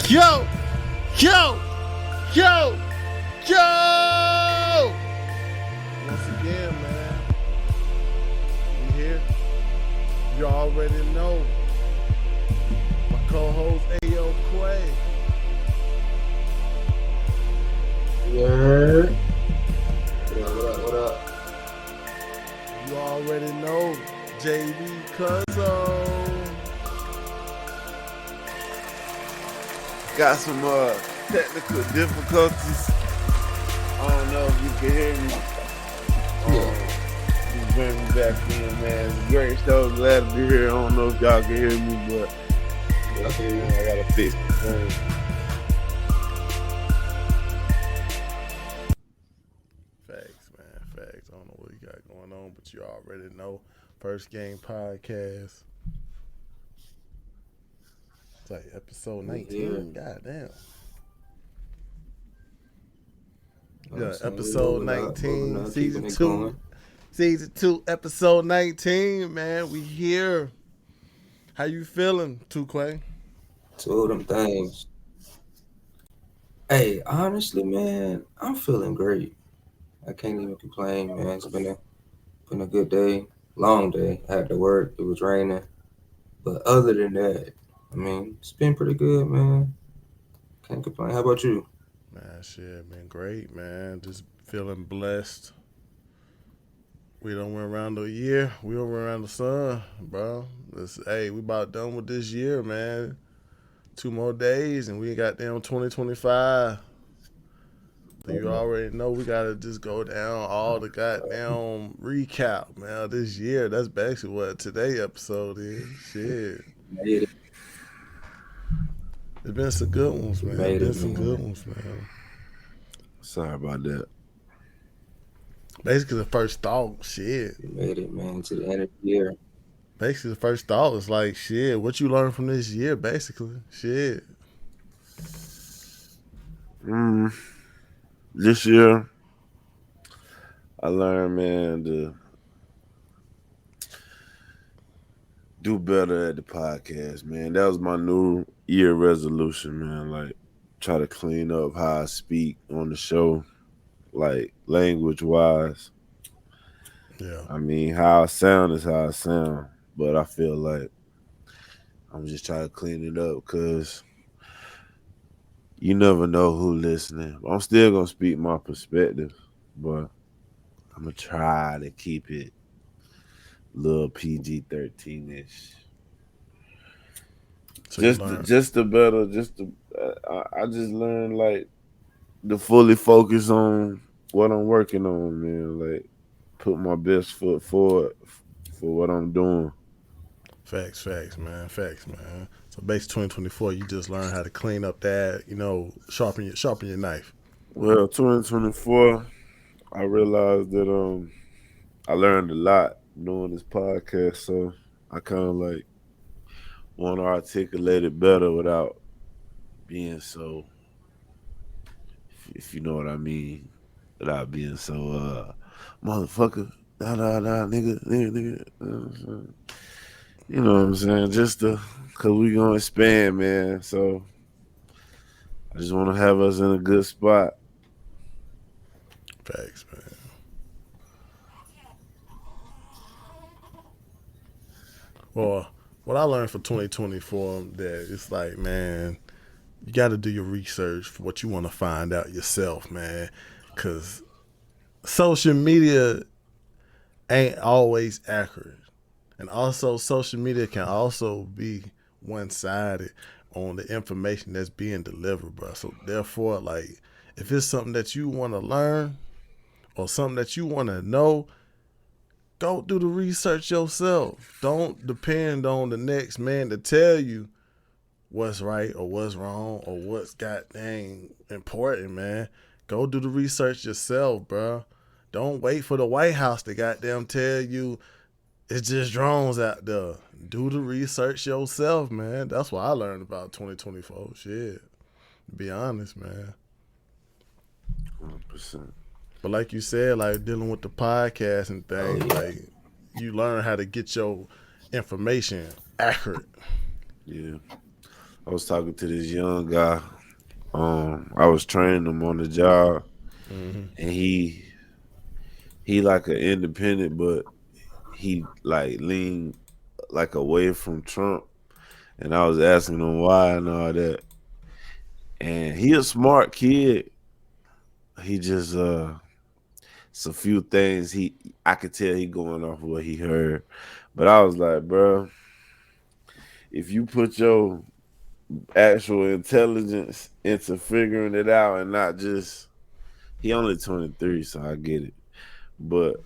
Yo, yo, yo, yo! Once again, man, we here. You already know. My co-host Ayo Quay. Yeah. What up? You already know. JB Cuzzo. Got some technical difficulties. I don't know if you can hear me. Just bring me back in, man. It's a great show. Glad to be here. I don't know if y'all can hear me, but I gotta fix the thing. Facts, man. Facts. I don't know what you got going on, but you already know. First Game Podcast. It's like episode 19. God damn. Yeah, episode 19, season 2. Season 2, episode 19, man. We here. How you feeling, Quay? Two of them things. Hey, honestly, man, I'm feeling great. I can't even complain, man. It's been a good day, long day. I had to work. It was raining, but other than that, I mean, it's been pretty good, man. Can't complain. How about you? Man, shit, been great, man. Just feeling blessed. We done went around the year. We done went around the sun, bro. We about done with this year, man. 2 more days and we got down 2025. So you already know we gotta just go down all the goddamn recap, man, this year. That's basically what today's episode is. Shit. Made it. There's been some good ones, man. Made Been it, some man. good ones, man. Sorry about that. Basically the first thought, shit. We made it, man, to the end of the year. Basically the first thought is like, shit, what you learned from this year, basically. Shit. This year, I learned, man, to do better at the podcast, man. That was my new year resolution, man. Like, try to clean up how I speak on the show, like, language-wise. Yeah. I mean, how I sound is how I sound, but I feel like I'm just trying to clean it up because you never know who listening. I'm still going to speak my perspective, but I'm going to try to keep it a little PG-13-ish. So I just learned, like, to fully focus on what I'm working on, man. Like, put my best foot forward for what I'm doing. Facts, man. So basically 2024, you just learn how to clean up that, sharpen your knife. Well, 2024, I realized that I learned a lot doing this podcast, so I kind of like want to articulate it better without being so, if you know what I mean, without being so motherfucker, nigga. You know what I'm saying? Just cause we gonna expand, man. So I just want to have us in a good spot. Facts, man. Well, what I learned for 2024 that it's like, man, you got to do your research for what you want to find out yourself, man. Because social media ain't always accurate. And also, social media can also be one-sided on the information that's being delivered, bro. So, therefore, like, if it's something that you want to learn or something that you want to know, go do the research yourself. Don't depend on the next man to tell you what's right or what's wrong or what's goddamn important, man. Go do the research yourself, bro. Don't wait for the White House to goddamn tell you it's just drones out there. Do the research yourself, man. That's what I learned about 2024. Shit. To be honest, man. 100%. But like you said, like dealing with the podcast and things, like you learn how to get your information accurate. Yeah. I was talking to this young guy. I was training him on the job, Hmm. and he like an independent, but he like leaned like away from Trump. And I was asking him why and all that. And he a smart kid. He just it's a few things I could tell he going off of what he heard. But I was like, bro, if you put your actual intelligence into figuring it out and not just he only 23, so I get it. But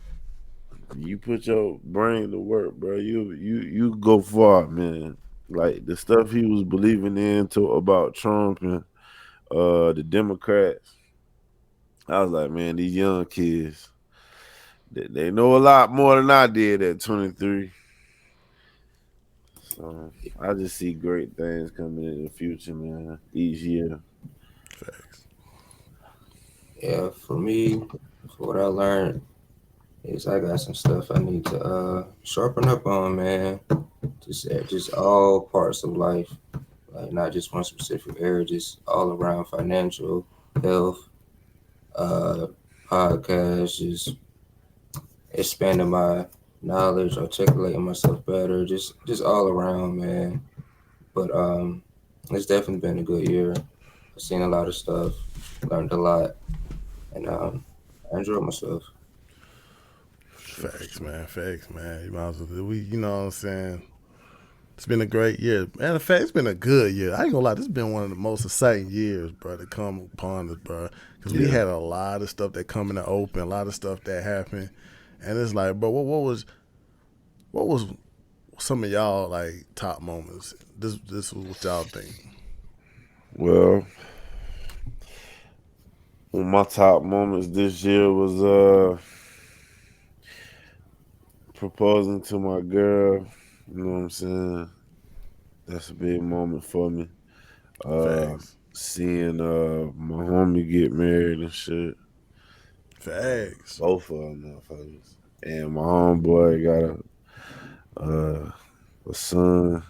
you put your brain to work, bro. You go far, man. Like the stuff he was believing into about Trump and the Democrats. I was like, man, these young kids, they know a lot more than I did at 23. So I just see great things coming in the future, man. Each year. Facts. Yeah, for me, for what I learned is I got some stuff I need to sharpen up on, man. Just all parts of life, like not just one specific area, just all around financial, health, uh, podcast, just expanding my knowledge, articulating myself better, just all around, man. But it's definitely been a good year. I've seen a lot of stuff, learned a lot, and I enjoyed myself. For sure, for Facts, sure. man. Facts, man. You might as well, you know what I'm saying? It's been a great year. Man, in fact, it's been a good year. I ain't gonna lie, this has been one of the most exciting years, bro, to come upon us, bro. Because we Yeah. had a lot of stuff that come in the open, a lot of stuff that happened. And it's like, bro, what was some of y'all like top moments? This was what y'all think. Well, one of my top moments this year was proposing to my girl. You know what I'm saying? That's a big moment for me. Uh Facts. Seeing my homie get married and shit. Facts. Both of them motherfuckers. And my homeboy got a son.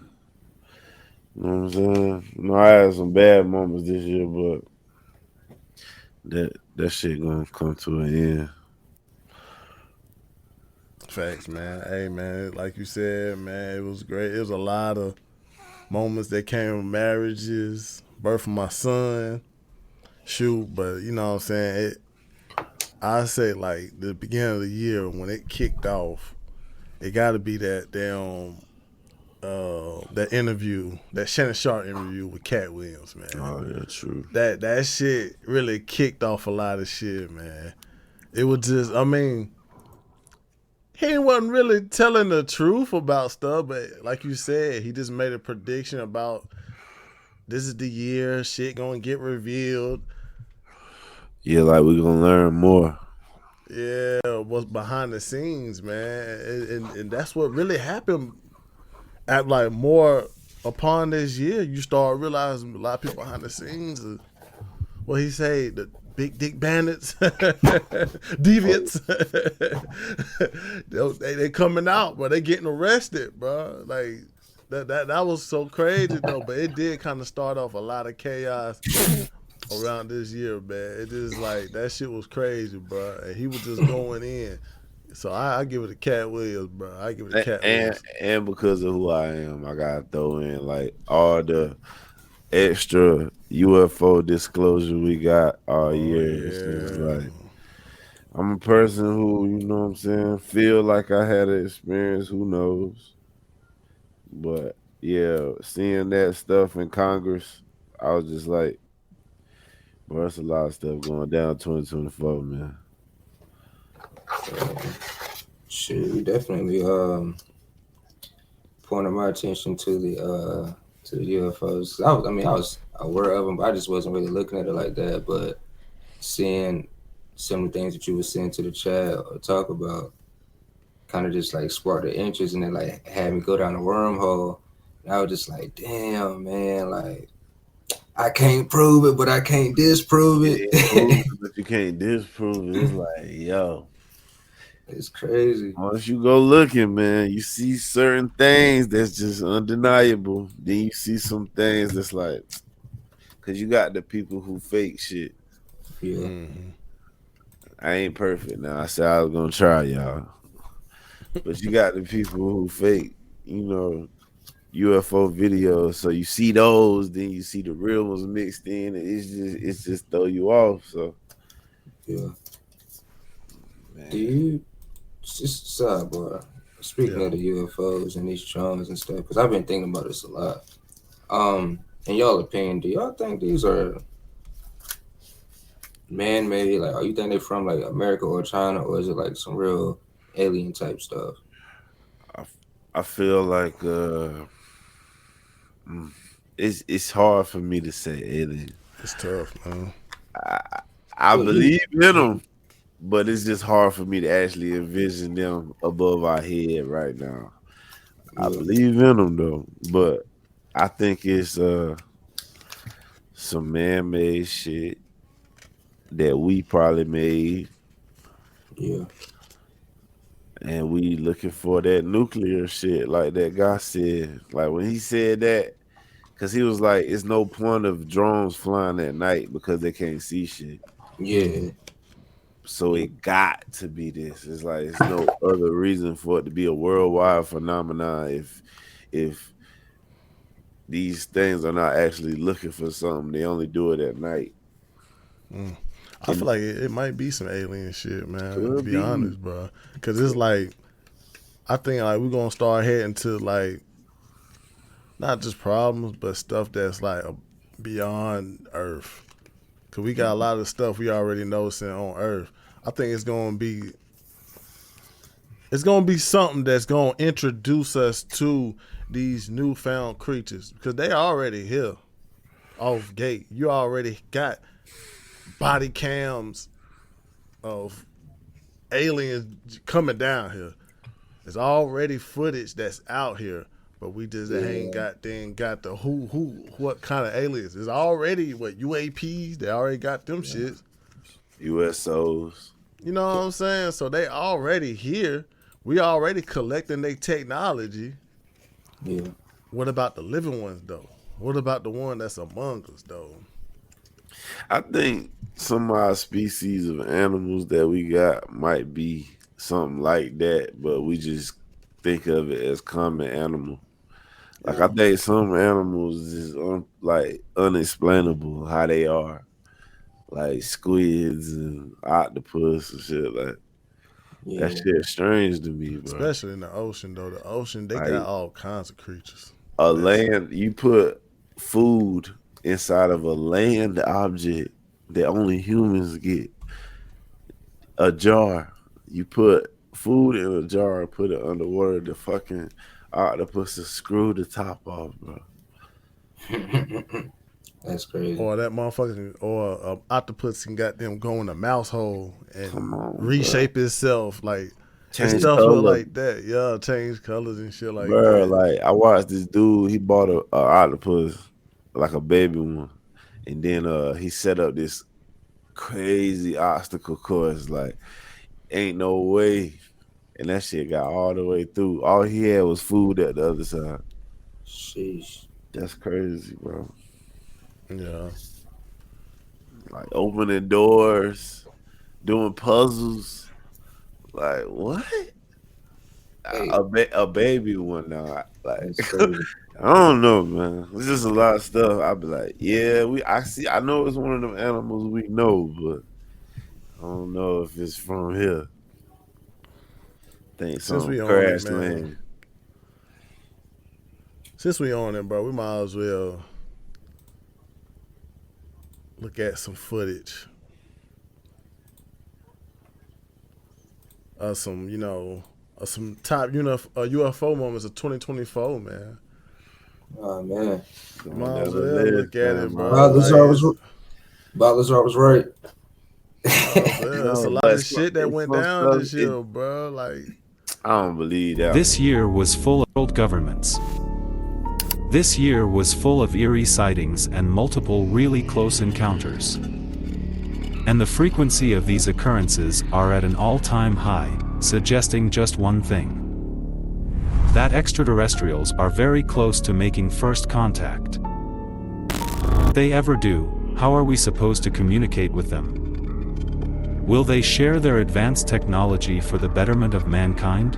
You know what I'm saying? You know, I had some bad moments this year, but that shit gonna come to an end. Facts, man. Hey, man, like you said, man, it was great. It was a lot of moments that came with marriages, birth of my son. Shoot, but you know what I'm saying? I say like the beginning of the year when it kicked off, it got to be that damn that interview, that Shannon Sharp interview with Cat Williams, man. Oh yeah, true. That shit really kicked off a lot of shit, man. It was just, I mean, he wasn't really telling the truth about stuff, but like you said, he just made a prediction about this is the year shit gonna get revealed. Yeah, like we gonna learn more. Yeah, what's behind the scenes, man, and that's what really happened at like more upon this year. You start realizing a lot of people behind the scenes. What he say, the big dick bandits, Oh, deviants, they coming out, but they getting arrested, bro. Like that was so crazy though, but it did kind of start off a lot of chaos around this year, man. It just like that shit was crazy, bro. And he was just going in. So I give it to Cat Williams, bro. I give it to Cat and Williams. and because of who I am, I gotta throw in like all the extra UFO disclosure we got all Oh year. It's just yeah, like I'm a person who, you know what I'm saying, feel like I had an experience, who knows. But yeah, seeing that stuff in Congress, I was just like, bro, there's a lot of stuff going down 2024, man. So, shit, we definitely pointed my attention to the UFOs. I was aware of them, but I just wasn't really looking at it like that. But seeing some of the things that you were saying to the chat or talk about kind of just like sparked the interest, and it like had me go down a wormhole. And I was just like, damn, man, like I can't prove it, but I can't disprove You it. can't prove it, but you can't disprove it. It's like, yo. It's crazy. Once you go looking, man, you see certain things that's just undeniable. Then you see some things that's like, cause you got the people who fake shit. Yeah, Mm-hmm. I ain't perfect now. I said I was gonna try, y'all. But you got the people who fake, you know, UFO videos. So you see those, then you see the real ones mixed in, and it's just throw you off. So yeah. Do man, you just sidebar? Speaking Yeah. of the UFOs and these drones and stuff, because I've been thinking about this a lot. In y'all opinion, do y'all think these are man-made? Like, are you think they from like America or China, or is it like some real alien type stuff? I, I feel like mm, it's hard for me to say alien. It's tough, man. I, I Well, you, believe in them, but it's just hard for me to actually envision them above our head right now. I yeah, believe in them though, but I think it's some man-made shit that we probably made, yeah, and we looking for that nuclear shit, like that guy said. Like when he said that, because he was like, "It's no point of drones flying at night because they can't see shit." yeah, So it got to be this. It's like it's no other reason for it to be a worldwide phenomenon if these things are not actually looking for something. They only do it at night. Mm. I And feel like it might be some alien shit, man. To could be be. honest, bro, because it's like I think like we're gonna start heading to like not just problems, but stuff that's like beyond Earth. Cause we got a lot of stuff we already noticing on Earth. I think it's gonna be something that's gonna introduce us to these newfound creatures because they already here off gate. You already got body cams of aliens coming down here. There's already footage that's out here, but we just ain't yeah, got the what kind of aliens. It's already what UAPs. They already got them yeah, shits. USOs. You know what I'm saying? So they already here. We already collecting their technology. yeah. What about the living ones though? What about the one that's among us though? I think some of our species of animals that we got might be something like that, but we just think of it as common animal. Like I Yeah. think some animals is like unexplainable how they are, like squids and octopus and shit. Like that Yeah, shit strange to me, bro. Especially in the ocean though. The ocean they got Like all kinds of creatures. a That's land, you put food inside of a land object that only humans get. A jar. You put food in a jar and put it underwater. The fucking octopus will screw the top off, bro. that's crazy. or that motherfucking or octopus can got them go in a mouse hole Come and on, bro. reshape itself. Like it's Change stuff color, like that. Yeah, change colors and shit like bro. that. Like I watched this dude. He bought a octopus, like a baby one, and then he set up this crazy obstacle course. Like ain't no way, and that shit got all the way through. All he had was food at the other side. Sheesh. That's crazy, bro. Yeah. Like opening doors, doing puzzles. Like what? Hey, A baby one now. Like that's crazy. I don't know, man. It's just a lot of stuff. I'd be like, yeah, I see. I know it's one of them animals we know, but I don't know if it's from here. Think Since some we on it, crash man. land. Since we on it, bro, we might as well look at some footage of some, some top UFO moments of 2024, man. Oh man, Going Might down as the well list, look at man, it, my bro. boy. Balthazar was Like, Balthazar was right. might as well. It's a No, lot but of shit that it's went some down stuff. this year, bro. Like, I don't believe that This one. year was full of world governments. This year was full of eerie sightings and multiple really close encounters. And the frequency of these occurrences are at an all-time high, suggesting just one thing: that extraterrestrials are very close to making first contact. If they ever do, how are we supposed to communicate with them? Will they share their advanced technology for the betterment of mankind?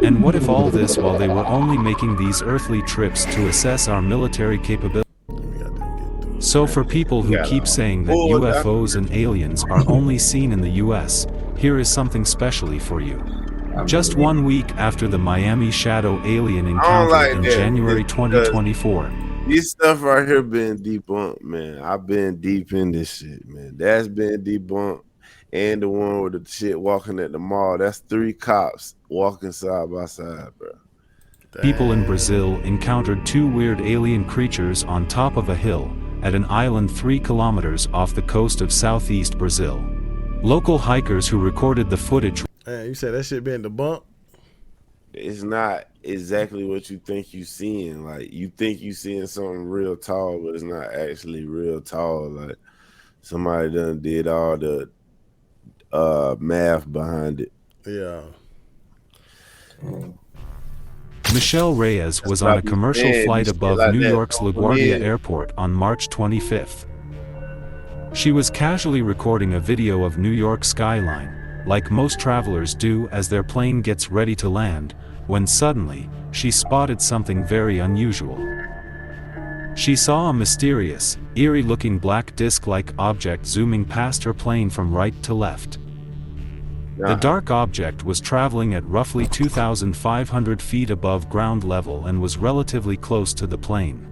And what if all this while they were only making these earthly trips to assess our military capability? We got to get through. So for people who keep saying that UFOs and aliens are only seen in the US, here is something specially for you. Just 1 week after the Miami Shadow alien encounter like in that, January because 2024, This stuff right here been debunked, man. I've been deep in this shit, man. That's been debunked. And the one with the shit walking at the mall, that's 3 cops walking side by side, bro. people in Brazil encountered 2 weird alien creatures on top of a hill, at an island 3 kilometers off the coast of southeast Brazil. Local hikers who recorded the footage. Man, you said that shit been debunked? It's not exactly what you think you seeing. Like, you think you seeing something real tall, but it's not actually real tall. Like, somebody done did all the math behind it. Yeah. Michelle Reyes was on a commercial flight above New York's LaGuardia Airport on March 25th. She was casually recording a video of New York skyline, like most travelers do as their plane gets ready to land, when suddenly, she spotted something very unusual. She saw a mysterious, eerie-looking black disc-like object zooming past her plane from right to left. The dark object was traveling at roughly 2,500 feet above ground level and was relatively close to the plane.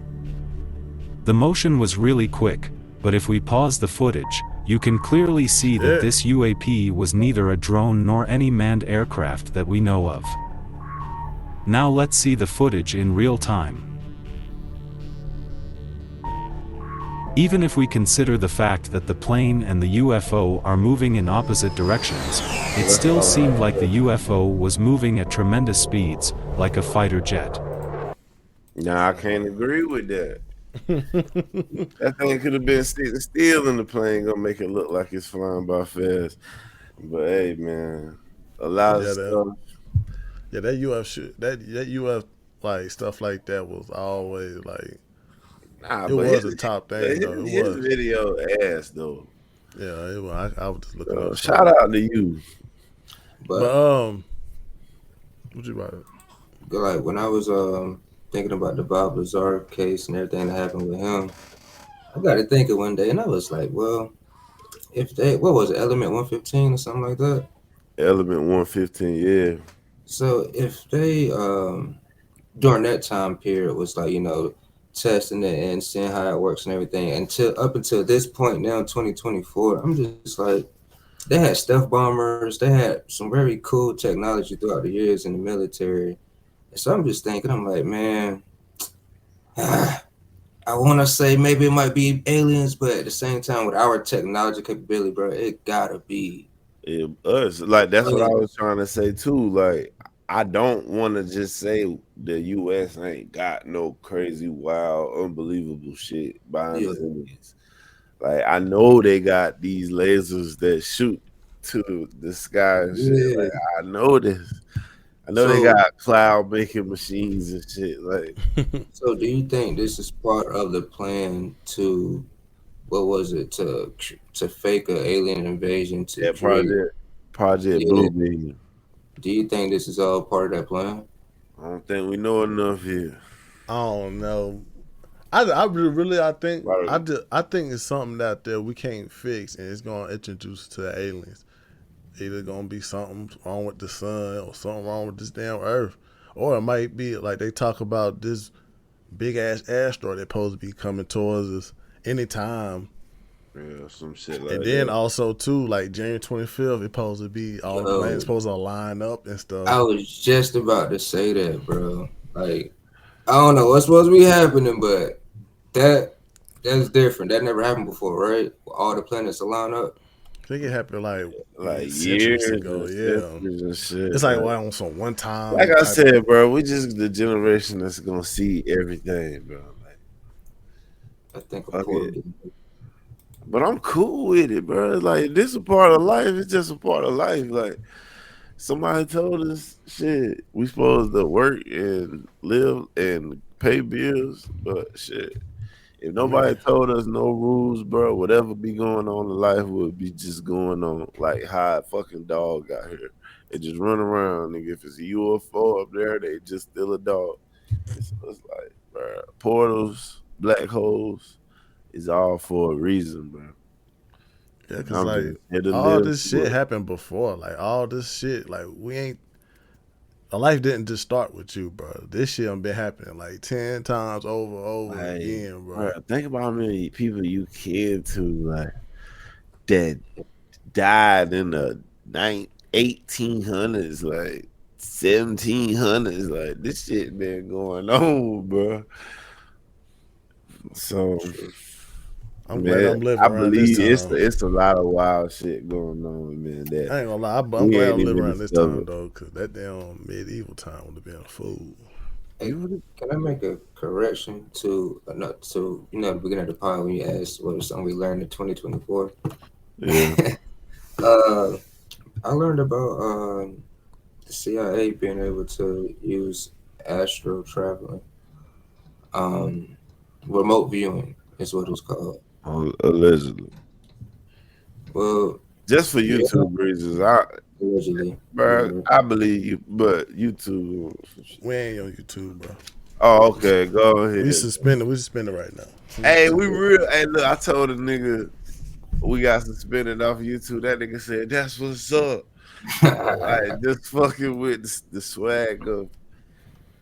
The motion was really quick, but if we pause the footage, you can clearly see that this UAP was neither a drone nor any manned aircraft that we know of. Now let's see the footage in real time. Even if we consider the fact that the plane and the UFO are moving in opposite directions, it still seemed like the UFO was moving at tremendous speeds, like a fighter jet. Nah, I can't agree with that. That thing could have been sitting still in the plane, gonna make it look like it's flying by fast. But hey, man, a lot of stuff. Yeah, that UF shit, that UF like stuff like that was always like. Nah, it was a top thing though. His video ass though. Yeah, it was. I was just looking up. Shout out to you. But what you about it? Like when I was thinking about the Bob Lazar case and everything that happened with him, I got to thinking one day, and I was like, well, if they, what was it, Element 115 or something like that? Element 115, yeah. So if they during that time period was like, you know, testing it and seeing how it works and everything, up until this point now, 2024, I'm just like, they had stealth bombers, they had some very cool technology throughout the years in the military. And so I'm just thinking, I'm like, man, I want to say maybe it might be aliens, but at the same time, with our technology capability, bro, it gotta be us. Like, that's what I was trying to say too. Like, I don't want to just say the U.S. ain't got no crazy, wild, unbelievable shit behind the scenes. Like, I know they got these lasers that shoot to the sky and shit. Like, I know this. I know they got cloud making machines and shit. Like, so do you think this is part of the plan to, what was it, to fake an alien invasion? To Project Bluebeam. Do you think this is all part of that plan? I don't think we know enough here. I don't know. I think it's something out there we can't fix, and it's gonna introduce to the aliens. Either gonna be something wrong with the sun or something wrong with this damn earth, or it might be like they talk about this big ass asteroid that's supposed to be coming towards us anytime. Yeah, some shit like that. And then also too, like January 25th, it's supposed to be all the planets supposed to line up and stuff. I was just about to say that, bro. Like, I don't know what's supposed to be happening, but that's different. That never happened before, right? All the planets line up. I think it happened like years ago. And shit. It's like on some one time. Like I said, bro, we just the generation that's gonna see everything, bro. Like, I think but I'm cool with it, bro. Like, this is a part of life. It's just a part of life. Like, Somebody told us shit. We supposed to work and live and pay bills, but shit. If I nobody mean, told us no rules, bro, whatever be going on in life would be just going on. Like how a fucking dog got here. It just run around, nigga. If it's a UFO up there, they just still a dog. It's like, bro, portals, black holes is all for a reason, bro. yeah, And cause I'm like just here to all live this through shit it. happened before. Like all this shit, like we ain't. A life didn't just start with you, bro. This shit done been happening like 10 times over Like, again, bro, bro. think about how many people you kid to, like, that died in the 1800s, like 1700s. Like, this shit been going on, bro. So, True. I'm glad man, I'm living I around this believe time. it's a lot of wild shit going on, man. That I ain't gonna lie, I'm we glad ain't I'm living even around this time discovered. though, cause that damn medieval time would have been a fool. Hey, can I make a correction to not to the beginning of the pod when you asked what was something we learned in 2024? Yeah. uh, I learned about the CIA being able to use astral traveling, um, remote viewing is what it's called. Allegedly. Well, Just for yeah, YouTube reasons, allegedly. bro, Right. I believe you, but YouTube. We ain't on YouTube, bro. Oh, okay, go We ahead. suspended. We suspended right now. We Hey, we suspended. real. Hey, look, I told a nigga we got suspended off YouTube. That nigga said, "That's what's up." Like just fucking with the swag of,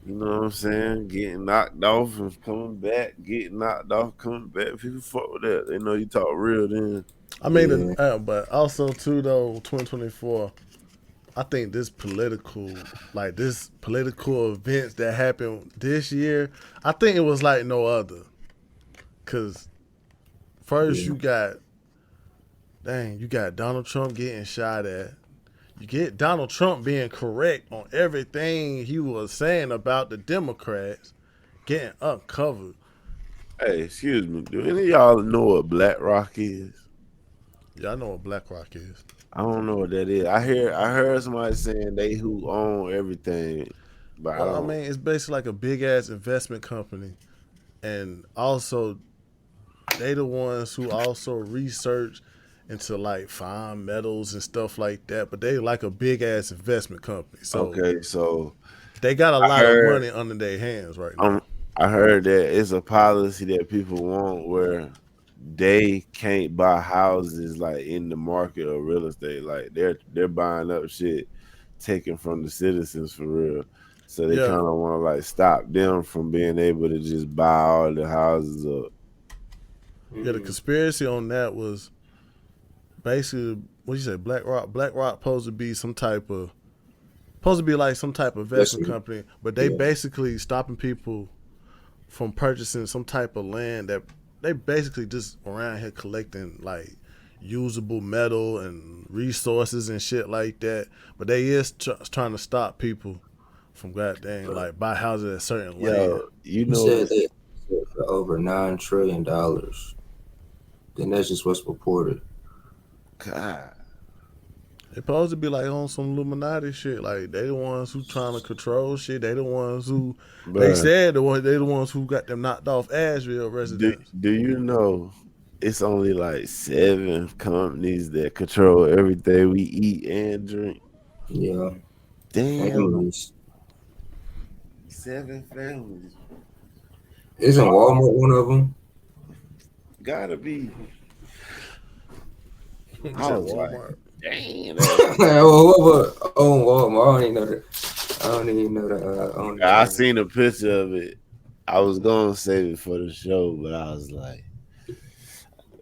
you know what I'm saying, getting knocked off and coming back, getting knocked off, coming back. People fuck with that. They know you talk real then. I mean, Yeah, but also too though, 2024. I think this political events that happened this year, I think it was like no other. Cause first yeah. you got Donald Trump getting shot at. You get Donald Trump being correct on everything he was saying about the Democrats getting uncovered. Hey, excuse me. Do any of y'all know what Black Rock is? Yeah, I know what BlackRock is. I don't know what that is. I heard somebody saying they who own everything, but I Well, I don't. mean, it's basically like a big ass investment company, and also they the ones who also research into like fine metals and stuff like that. But they like a big ass investment company, so Okay, so they got a I lot of heard money under their hands right now. um I heard that it's a policy that people want where they can't buy houses like in the market or real estate. Like they're buying up shit taken from the citizens for real. So they Yeah, kind of want to like stop them from being able to just buy all the houses up. yeah. The Mm, conspiracy on that was basically what you say. BlackRock. BlackRock supposed to be like some type of investment investment. company, but they Yeah. basically stopping people from purchasing some type of land that they basically just around here collecting like usable metal and resources and shit like that. But they is trying to stop people from goddamn But like buy houses at certain land. Yo, you he know, said they said for over $9 trillion. Then that's just what's reported. God, They supposed to be like on some Illuminati shit. Like they the ones who trying to control shit. They the ones who they bruh. said they the ones who got them knocked off Asheville Do residents. do you know it's only like 7 companies that control everything we eat and drink? Yeah, Damn, families. 7 families. Isn't Walmart one of them? Gotta be. You I said was like, Walmart. damn, that's Oh, Walmart. I don't even know that. I don't even know the I owner's name. seen a picture of it. I was gonna save it for the show, but I was like,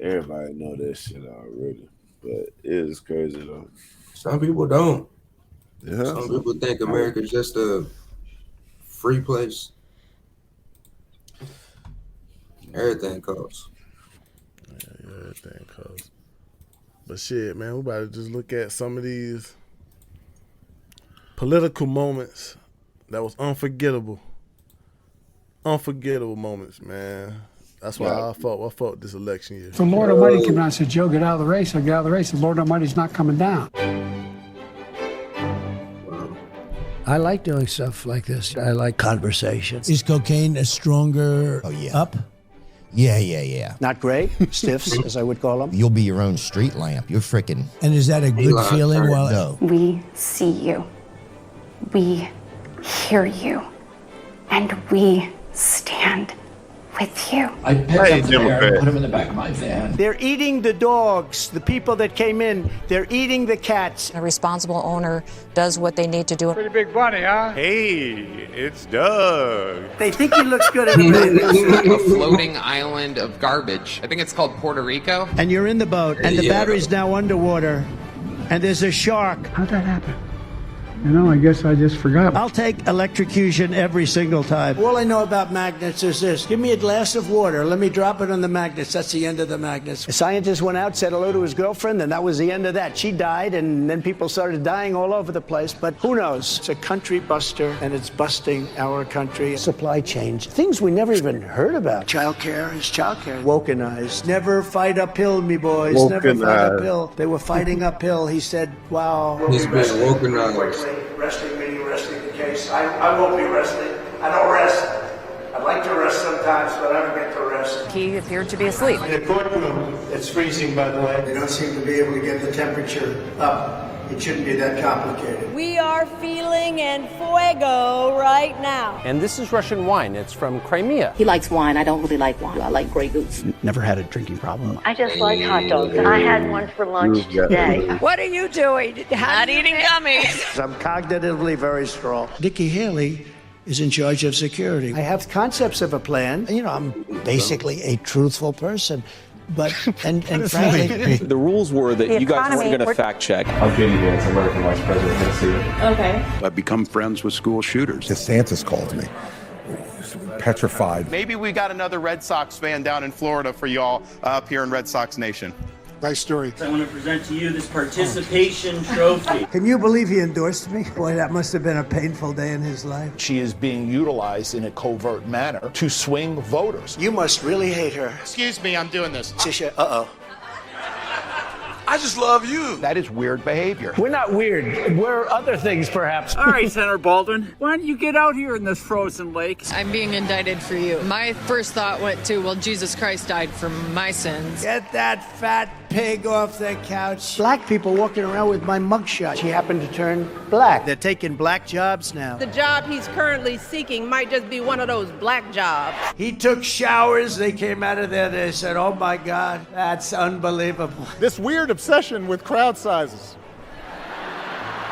everybody know that shit already. But it is crazy though. Some people don't. Yeah, Some some people people think do. America's just a free place. Everything costs. Yeah, everything costs. But shit, man, we about to just look at some of these political moments that was unforgettable. Unforgettable moments, man. That's Got why I fought this election year. If the Lord Almighty came out and said, Joe, get out of the race, I'll get out of the race. The Lord Almighty's not coming down. I like doing stuff like this. I like conversations. Is cocaine a stronger up? Yeah. Not great, stiffs, as I would call them. You'll be your own street lamp. You're freaking... And is that a good feeling? While No. We see you. We hear you. And we stand with you. I picked up the bear and put him in the back of my van. They're eating the dogs, the people that came in. They're eating the cats. A responsible owner does what they need to do. Pretty big bunny, huh? Hey, it's Doug. They think he looks good in a A floating island of garbage. I think it's called Puerto Rico. And you're in the boat, and the battery's now underwater, and there's a shark. How'd that happen? You know, I guess I just forgot. I'll take electrocution every single time. All I know about magnets is this. Give me a glass of water. Let me drop it on the magnets. That's the end of the magnets. A scientist went out, said hello to his girlfriend, and that was the end of that. She died, and then people started dying all over the place. But who knows? It's a country buster, and it's busting our country. Supply chain. Things we never even heard about. Childcare is childcare. Wokenized. Never fight uphill, me boys. Never fight uphill. They were fighting uphill. He said, wow. He's been wokenized. Wrestling meeting, wrestling the case. I won't be wrestling. I don't rest. I like to rest sometimes, but I don't get to rest. He appeared to be asleep. In a courtroom, it's freezing, by the way. They don't seem to be able to get the temperature up. It shouldn't be that complicated. We are feeling en fuego right now. And this is Russian wine. It's from Crimea. He likes wine. I don't really like wine. I like Grey Goose. Never had a drinking problem. I just like hot dogs. I had one for lunch today. What are you doing? Not eating gummies. I'm cognitively very strong. Nikki Haley is in charge of security. I have concepts of a plan. You know, I'm basically a truthful person. But, and frankly... The rules were that you guys weren't going to fact check. I'm J.D. Vance, American Vice President of Tennessee. Okay. I've become friends with school shooters. DeSantis called me. Petrified. Maybe we got another Red Sox fan down in Florida for y'all up here in Red Sox Nation. Nice story. I want to present to you this participation trophy. Can you believe he endorsed me? Boy, that must have been a painful day in his life. She is being utilized in a covert manner to swing voters. You must really hate her. Excuse me, I'm doing this. Tisha, uh-oh. I just love you. That is weird behavior. We're not weird. We're other things, perhaps. All right, Senator Baldwin, why don't you get out here in this frozen lake? I'm being indicted for you. My first thought went to, well, Jesus Christ died for my sins. Get that fat pig off the couch. Black people walking around with my mugshot. She happened to turn black. They're taking black jobs now. The job he's currently seeking might just be one of those black jobs. He took showers. They came out of there. They said, oh, my God, that's unbelievable. This weird obsession with crowd sizes.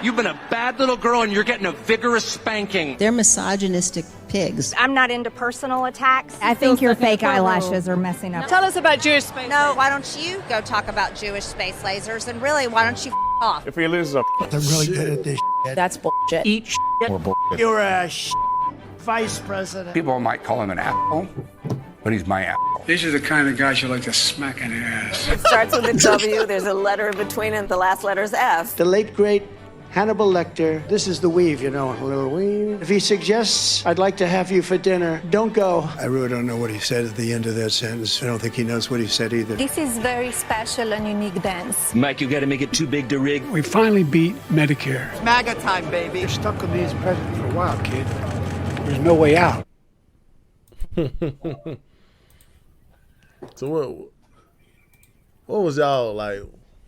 You've been a bad little girl and you're getting a vigorous spanking. They're misogynistic pigs. I'm not into personal attacks. I think your fake eyelashes are messing up. Tell us about Jewish space. No, why don't you go talk about Jewish space lasers? And really, why don't you off? If we lose them. They're really good at this shit. That's bullshit. Eat You're a vice president. People might call him an asshole, but he's my asshole. These are the kind of guys you like to smack in the ass. It starts with a W. There's a letter in between and the last letter's F. The late, great Hannibal Lecter. This is the weave, you know, a little weave. If he suggests, I'd like to have you for dinner, don't go. I really don't know what he said at the end of that sentence. I don't think he knows what he said either. This is very special and unique dance. Mike, you gotta make it too big to rig. We finally beat Medicare. MAGA time, baby. You're stuck with me as president for a while, kid. There's no way out. So what was y'all like?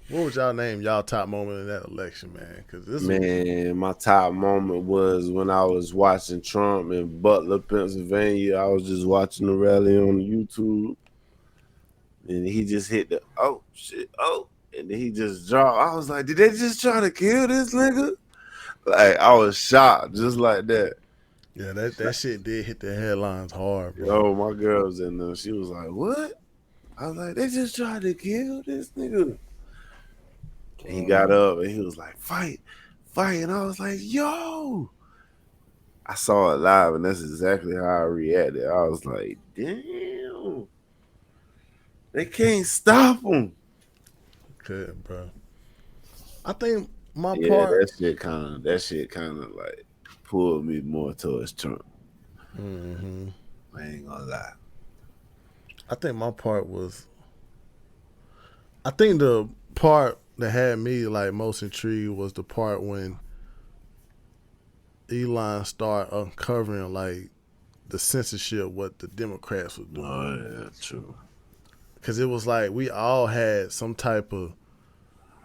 What was y'all name? Y'all top moment in that election, man? Because this Man, my top moment was when I was watching Trump in Butler, Pennsylvania. I was just watching the rally on YouTube, and he just hit the and then he just dropped. I was like, did they just try to kill this nigga? Like, I was shocked, just like that. Yeah, that shit did hit the headlines hard, bro. Yo, my girl was in there. She was like, what? I was like, they just tried to kill this nigga. And he got up and he was like, fight. And I was like, yo. I saw it live and that's exactly how I reacted. I was like, damn. They can't stop him. Good, bro. I think my yeah, part. That shit kind of like pulled me more towards Trump. Mm-hmm. I ain't gonna lie. I think my part was. I think the part that had me like most intrigued was the part when Elon started uncovering like the censorship what the Democrats were doing. Oh yeah, true. Because it was like we had some type of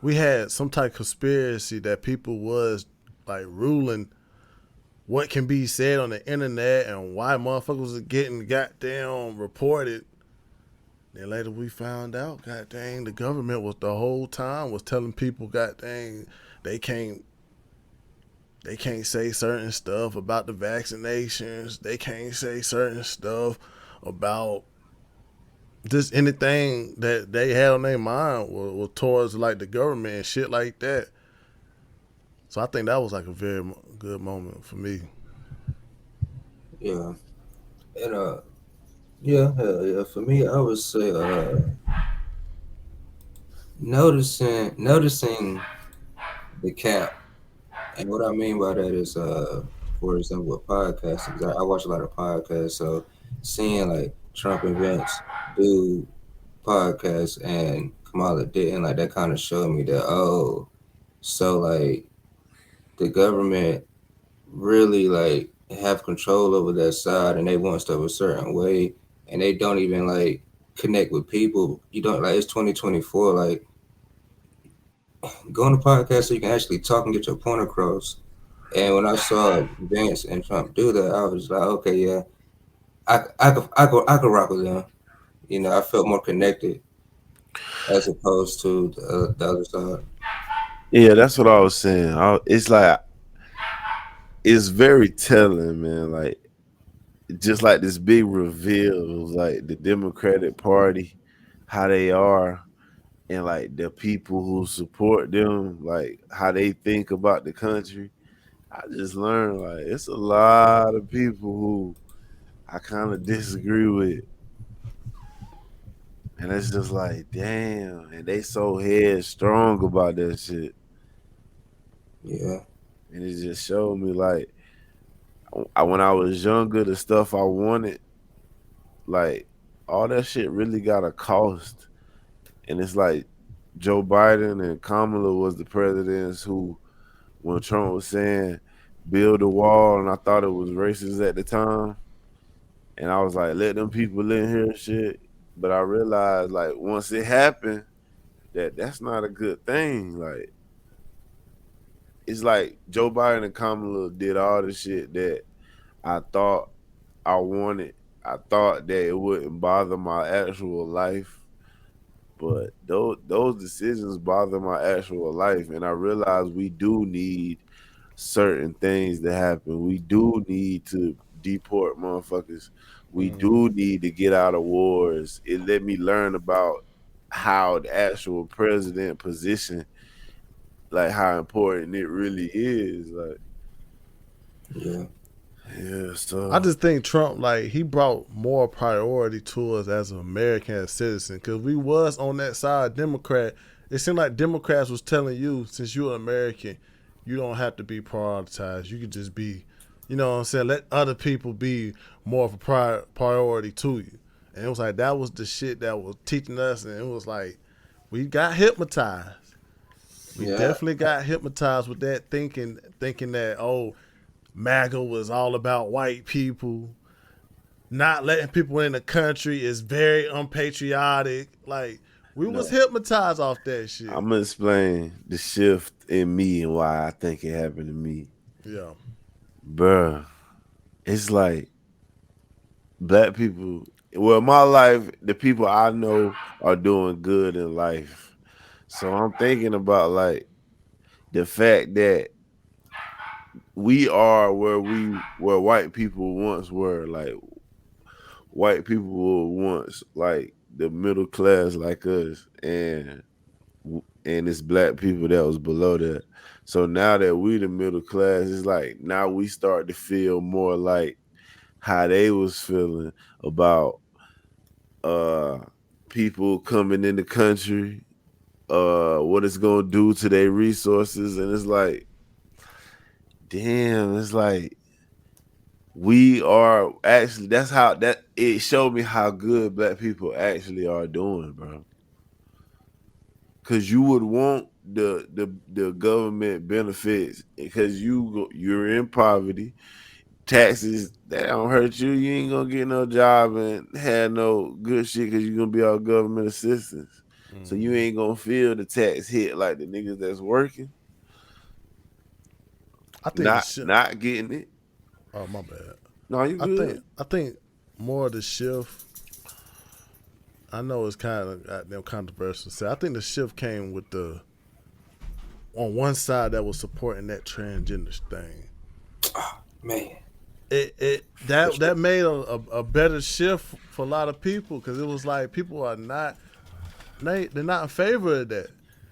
conspiracy that people was like ruling what can be said on the internet and why motherfuckers are getting goddamn reported. Then later we found out, god dang, the government was the whole time was telling people, god dang, they can't say certain stuff about the vaccinations. They can't say certain stuff about just anything that they had on their mind was towards like the government and shit like that. So I think that was like a very good moment for me. Yeah, and yeah, hell yeah. For me, I would say noticing the cap, and what I mean by that is for example, with podcasting. 'Cause I watch a lot of podcasts, so seeing like Trump events do podcasts and Kamala didn't, like that kind of showed me that, so like the government really like have control over that side and they want stuff a certain way and they don't even like connect with people. You don't, like, it's 2024, like go on a podcast so you can actually talk and get your point across. And when I saw Vance and Trump do that, I was like, okay, yeah, I could rock with them. You know, I felt more connected as opposed to the other side. Yeah, that's what I was saying. It's like it's very telling, man. Like just like this big reveal of like the Democratic Party, how they are, and like the people who support them, like how they think about the country. I just learned like it's a lot of people who I kind of disagree with. And it's just like, damn, and they so headstrong about that shit. Yeah. And it just showed me like when I was younger, the stuff I wanted, like all that shit really got a cost. And it's like Joe Biden and Kamala was the presidents who, when Trump was saying build a wall, and I thought it was racist at the time. And I was like, let them people in here, shit. But I realized, like, once it happened, that's not a good thing. Like, it's like Joe Biden and Kamala did all the shit that I thought I wanted. I thought that it wouldn't bother my actual life, but those decisions bother my actual life, and I realized we do need certain things to happen. We do need to deport motherfuckers. We do need to get out of wars. It let me learn about how the actual president position, like how important it really is. Like, yeah. So I just think Trump, like, he brought more priority to us as an American citizen because we was on that side Democrat. It seemed like Democrats was telling you, since you're an American, you don't have to be prioritized. You could just be, you know what I'm saying, let other people be more of a priority to you. And it was like that was the shit that was teaching us, and it was like we got hypnotized. We definitely got hypnotized with that thinking that, oh, MAGA was all about white people. Not letting people in the country is very unpatriotic. Like, we was hypnotized off that shit. I'm gonna explain the shift in me and why I think it happened to me. Yeah. Bruh, it's like black people, well, my life, the people I know are doing good in life. So I'm thinking about like the fact that we are where white people once were. Like white people were once like the middle class like us, and it's black people that was below that. So now that we the middle class, it's like now we start to feel more like how they was feeling about people coming in the country, what it's gonna do to their resources. And it's like, damn, it's like we are actually, that's how that it showed me how good black people actually are doing, bro. because you would want the government benefits because you're in poverty. Taxes that don't hurt you. You ain't gonna get no job and have no good shit because you're gonna be all government assistance. So you ain't gonna feel the tax hit like the niggas that's working. I think Not getting it. Oh, my bad. No, you good. I think more of the shift. I know it's kind of goddamn controversial. So I think the shift came with on one side that was supporting that transgender thing. Oh, man. That made a better shift for a lot of people because it was like people are not they're not in favor of that.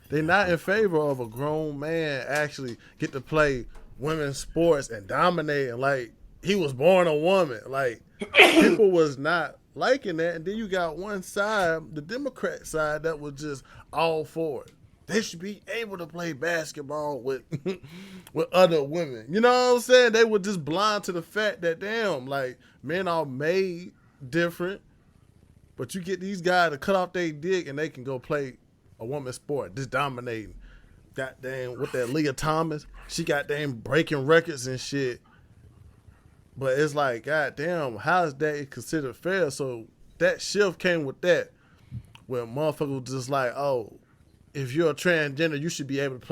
They're not in favor of a grown man actually get to play women's sports and dominate and like he was born a woman. Like people was not liking that, and then you got one side, the Democrat side, that was just all for it. They should be able to play basketball with with other women. You know what I'm saying? They were just blind to the fact that, damn, like, men are made different, but you get these guys to cut off their dick and they can go play a woman's sport, just dominating. Goddamn, with that Leah Thomas, she goddamn breaking records and shit. But it's like, goddamn, how is that considered fair? So that shift came with that, where motherfuckers was just like, oh, if you're a transgender, you should be able to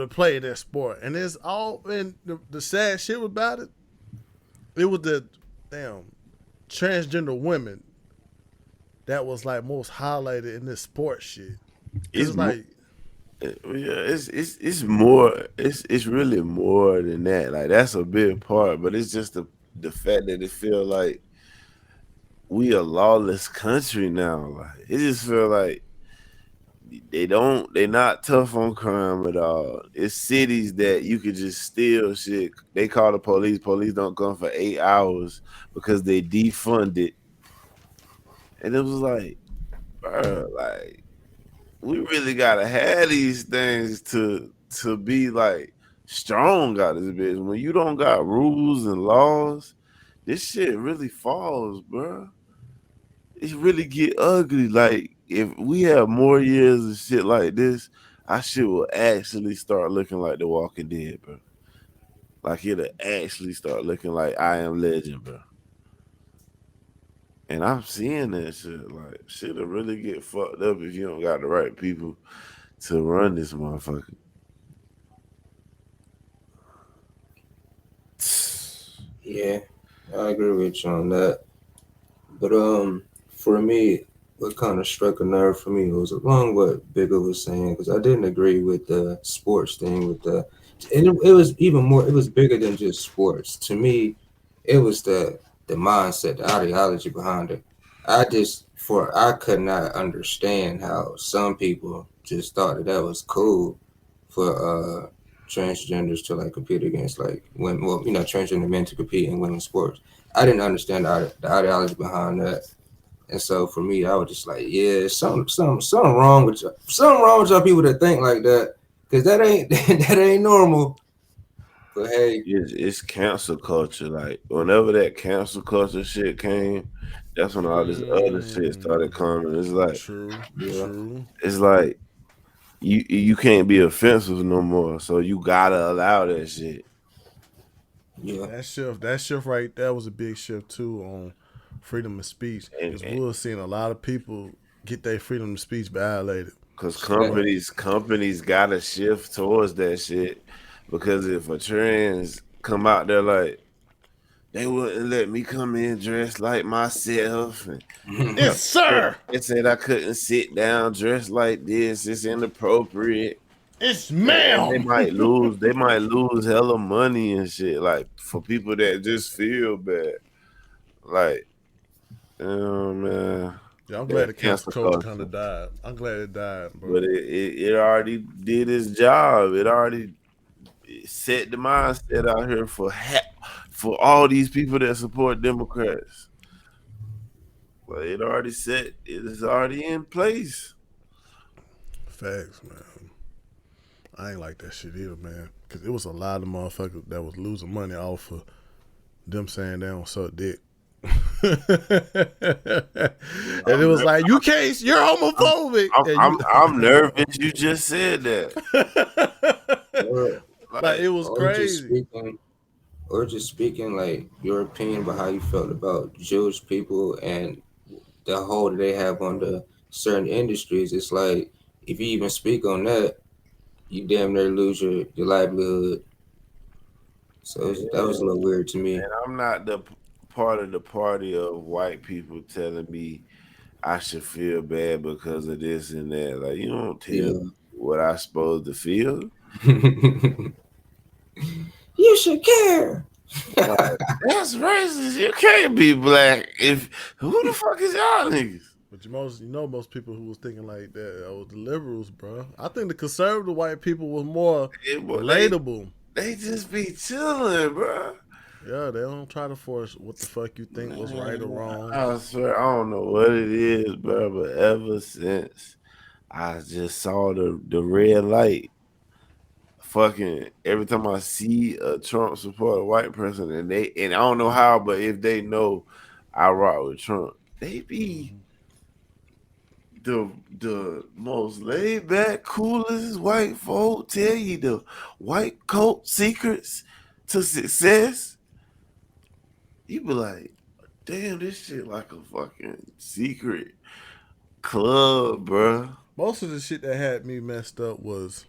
play that sport. And it's all, and the sad shit about it, it was the damn transgender women that was like most highlighted in this sports shit. It's like, it's more. It's really more than that. Like that's a big part, but it's just the fact that it feel like we a lawless country now. Like it just feel like they not tough on crime at all. It's cities that you could just steal shit. They call the police. Police don't come for 8 hours because they defunded. And it was like, bro, like we really gotta have these things to be like strong out of this bitch. When you don't got rules and laws, this shit really falls, bro. It really get ugly. Like if we have more years of shit like this, our shit will actually start looking like The Walking Dead, bro. Like it'll actually start looking like I Am Legend, bro. And I'm seeing that shit. Like shit'll really get fucked up if you don't got the right people to run this motherfucker. Yeah, I agree with you on that. But for me, what kind of struck a nerve for me was along what Bigger was saying, because I didn't agree with the sports thing with the, and it was even more. It was bigger than just sports. To me, it was the mindset, the ideology behind it. I could not understand how some people just thought that was cool for transgenders to like compete against like when, well, you know, transgender men to compete in women's sports. I didn't understand the ideology behind that. And so for me, I was just like, yeah, something wrong with y'all. Something wrong with y'all people that think like that. Cause that ain't that ain't normal. But hey, it's cancel culture. Like whenever that cancel culture shit came, that's when all this other shit started coming. It's like true. It's like you can't be offensive no more. So you gotta allow that shit. Yeah, that shift right there was a big shift too on freedom of speech. Because we're seeing a lot of people get their freedom of speech violated. Because companies gotta shift towards that shit. Because if a trans come out there like they wouldn't let me come in dressed like myself. And, yes, sir. They said I couldn't sit down dressed like this. It's inappropriate. It's ma'am. They might lose hella money and shit. Like for people that just feel bad. Like, man. Yeah, I'm glad the cancel culture kind of died. I'm glad it died, bro. But it already did its job. It already set the mindset out here for all these people that support Democrats. Well, it is already in place. Facts, man. I ain't like that shit either, man. Because it was a lot of motherfuckers that was losing money off of them saying they don't suck dick. And it was like, you can't, you're homophobic. I'm nervous you just said that. Like it was crazy. Just speaking like your opinion about how you felt about Jewish people and the hold they have on the certain industries. It's like if you even speak on that, you damn near lose your livelihood. So that was a little weird to me. And I'm not the part of the party of white people telling me I should feel bad because of this and that. Like, you don't tell me what I supposed to feel. You should care. Like, that's racist. You can't be black. Who the fuck is y'all niggas? But most people who was thinking like that was the liberals, bro. I think the conservative white people was more relatable. They just be chilling, bro. Yeah, they don't try to force what the fuck you think was right or wrong. I swear, I don't know what it is, bro, but ever since I just saw the red light, fucking every time I see a Trump supporter white person and I don't know how, but if they know I rock with Trump, they be the most laid back, coolest white folk, tell you the white coat secrets to success. You be like, damn, this shit like a fucking secret club, bro. Most of the shit that had me messed up was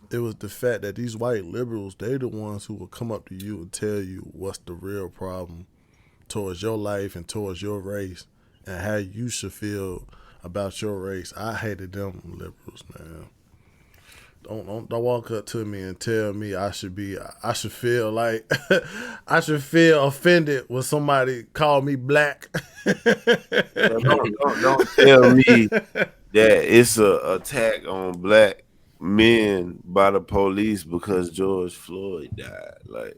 the fact that these white liberals, they the ones who will come up to you and tell you what's the real problem towards your life and towards your race and how you should feel about your race. I hated them liberals, man. Don't walk up to me and tell me I should feel like I should feel offended when somebody call me black. Don't tell me that it's a attack on black men by the police because George Floyd died. Like,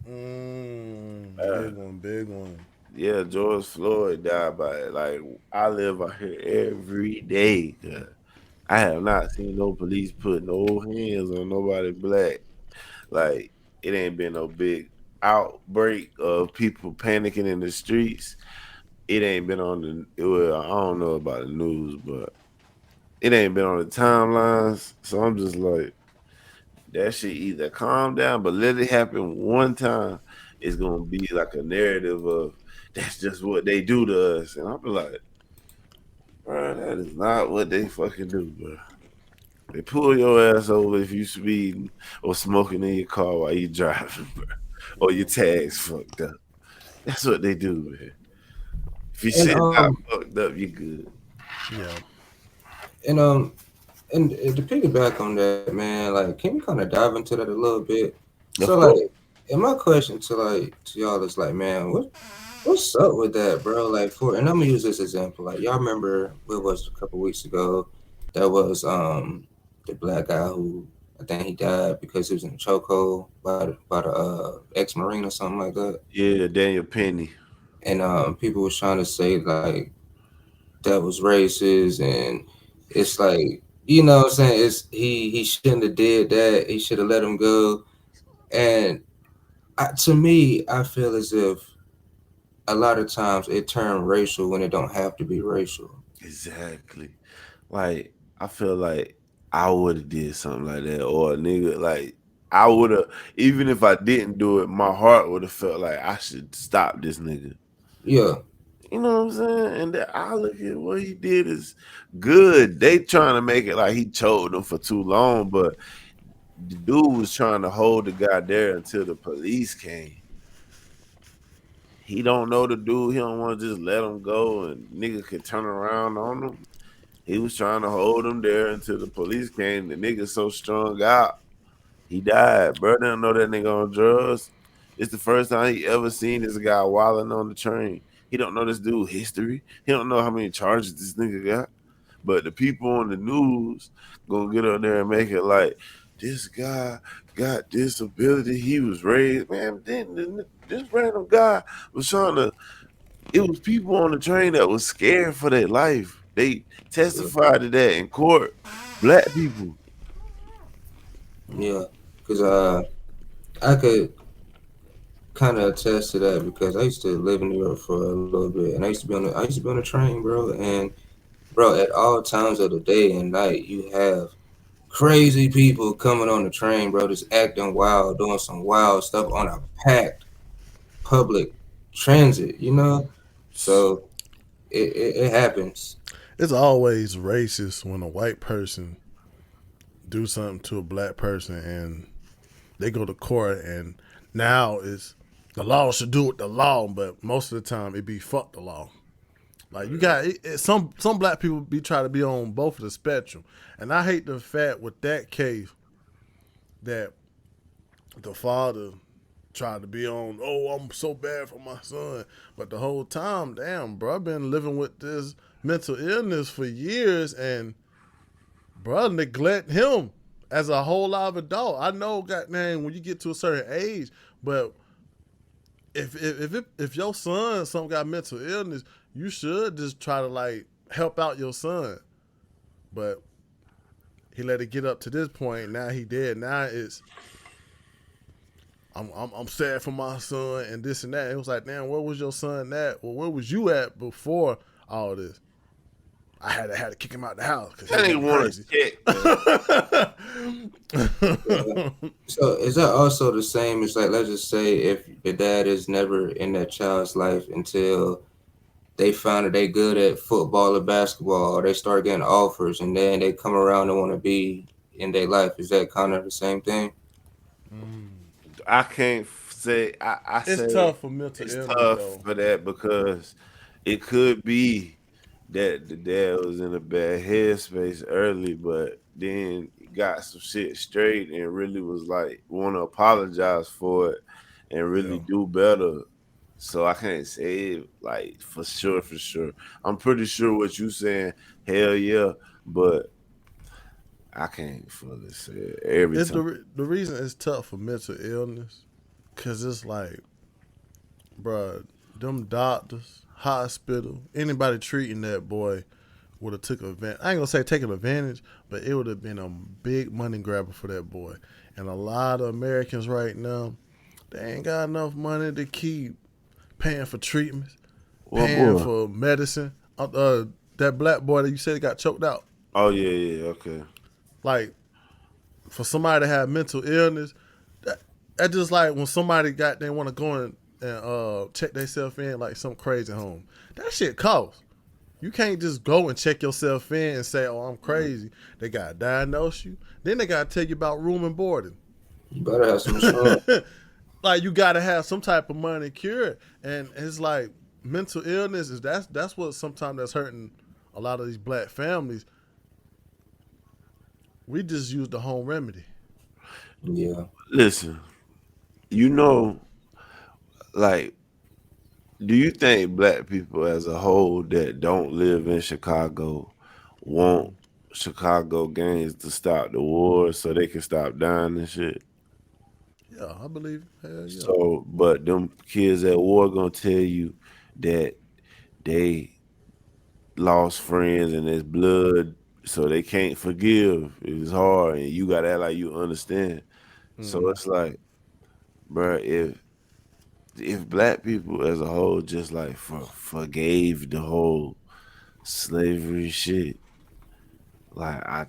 big one. Yeah, George Floyd died by it. Like, I live out here every day. I have not seen no police put no hands on nobody black. Like, it ain't been no big outbreak of people panicking in the streets. It ain't been on I don't know about the news, but it ain't been on the timelines. So I'm just like, that shit either calm down, but let it happen one time. It's gonna be like a narrative of that's just what they do to us, and I'm like, bro, that is not what they fucking do, bro. They pull your ass over if you speeding or smoking in your car while you driving, bro, or your tags fucked up. That's what they do, man. If you shit not fucked up, you good. Yeah. And to piggyback on that, man, like, can we kind of dive into that a little bit? So, like, and my question to y'all is like, man, what's up with that, bro? Like, and I'm gonna use this example. Like, y'all remember what was a couple weeks ago? That was the black guy who I think he died because he was in a chokehold by the ex-marine or something like that. Yeah, Daniel Penny. And people was trying to say like that was racist, and it's like, you know what I'm saying, he shouldn't have did that. He should have let him go. And to me, I feel as if a lot of times it turned racial when it don't have to be racial. Exactly. Like, I feel like I would have did something like that, or a nigga, like, I would have, even if I didn't do it, my heart would have felt like I should stop this nigga. Yeah. You know what I'm saying? And that I look at what he did is good. They trying to make it like he choked them for too long, but the dude was trying to hold the guy there until the police came. He don't know the dude. He don't want to just let him go and nigga could turn around on him. He was trying to hold him there until the police came. The nigga so strung out, he died. Bro didn't know that nigga on drugs. It's the first time he ever seen this guy wilding on the train. He don't know this dude history. He don't know how many charges this nigga got. But the people on the news gonna get up there and make it like, this guy got disability. He was raised, man. Then this random guy was trying to. It was people on the train that was scared for their life. They testified to that in court. Black people. Yeah, because I could kind of attest to that because I used to live in New York for a little bit, and I used to be on the train, bro. And bro, at all times of the day and night, you have crazy people coming on the train, bro, just acting wild, doing some wild stuff on a packed public transit, you know. So it happens. It's always racist when a white person do something to a black person and they go to court and now it's the law should do what the law, but most of the time it be fuck the law. Like you got some black people be trying to be on both of the spectrum, and I hate the fact with that case that the father tried to be on. Oh, I'm so bad for my son, but the whole time, damn, bro, I've been living with this mental illness for years, and bro, neglect him as a whole live adult. I know, goddamn, when you get to a certain age, but if your son some got mental illness, you should just try to like help out your son. But he let it get up to this point. Now he dead. Now it's I'm sad for my son and this and that. It was like, damn, where was your son at? Well, where was you at before all this? I had to kick him out the house because he ain't was crazy. So is that also the same as like, let's just say if the dad is never in that child's life until they found that they good at football or basketball, or they start getting offers and then they come around and want to be in their life. Is that kind of the same thing? I can't say. I It's say tough for mental it's illness, tough though. for that because it could be that the dad was in a bad headspace early, but then got some shit straight and really was like want to apologize for it and really do better. So I can't say it like for sure, for sure. I'm pretty sure what you saying, hell yeah, but I can't fully say it every It's time. the reason it's tough for mental illness, cause it's like, bruh, them doctors, hospital, anybody treating that boy would have took advantage. I ain't gonna say taking advantage, but it would have been a big money grabber for that boy. And a lot of Americans right now, they ain't got enough money to keep paying for treatments, What paying boy? for medicine. That black boy that you said got choked out. Oh yeah, okay. Like, for somebody to have mental illness, that just like when somebody they want to go and check themselves in like some crazy home. That shit costs. You can't just go and check yourself in and say, "Oh, I'm crazy." They gotta diagnose you. Then they gotta tell you about room and boarding. You better have some insurance. Like you gotta have some type of money cured, and it's like mental illness is that's what sometimes that's hurting a lot of these black families. We just use the home remedy. Yeah. Listen, you know, like, do you think black people as a whole that don't live in Chicago want Chicago gangs to stop the war so they can stop dying and shit? Yeah, I believe it. Hell yeah. So, but them kids at war gonna tell you that they lost friends and there's blood, so they can't forgive. It's hard, and you gotta act like you understand. So it's like, bro, if black people as a whole just like forgave the whole slavery shit, like I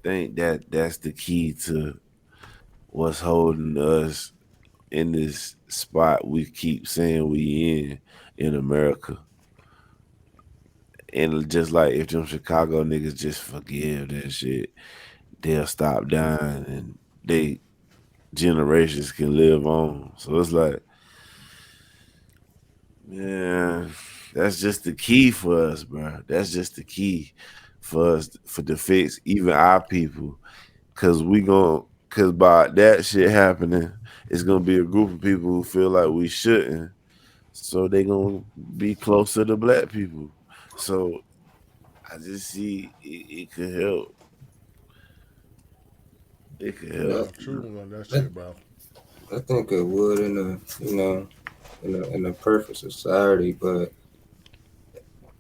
think that's the key to what's holding us in this spot we keep saying we in America. And just like if them Chicago niggas just forgive that shit, they'll stop dying and they generations can live on. So it's like, yeah, that's just the key for us, bro. That's just the key for us to fix even our people. Cause cause by that shit happening, it's gonna be a group of people who feel like we shouldn't. So they gonna be closer to black people. So I just see it could help. It could help. True on that shit, bro. I think it would in a perfect society, but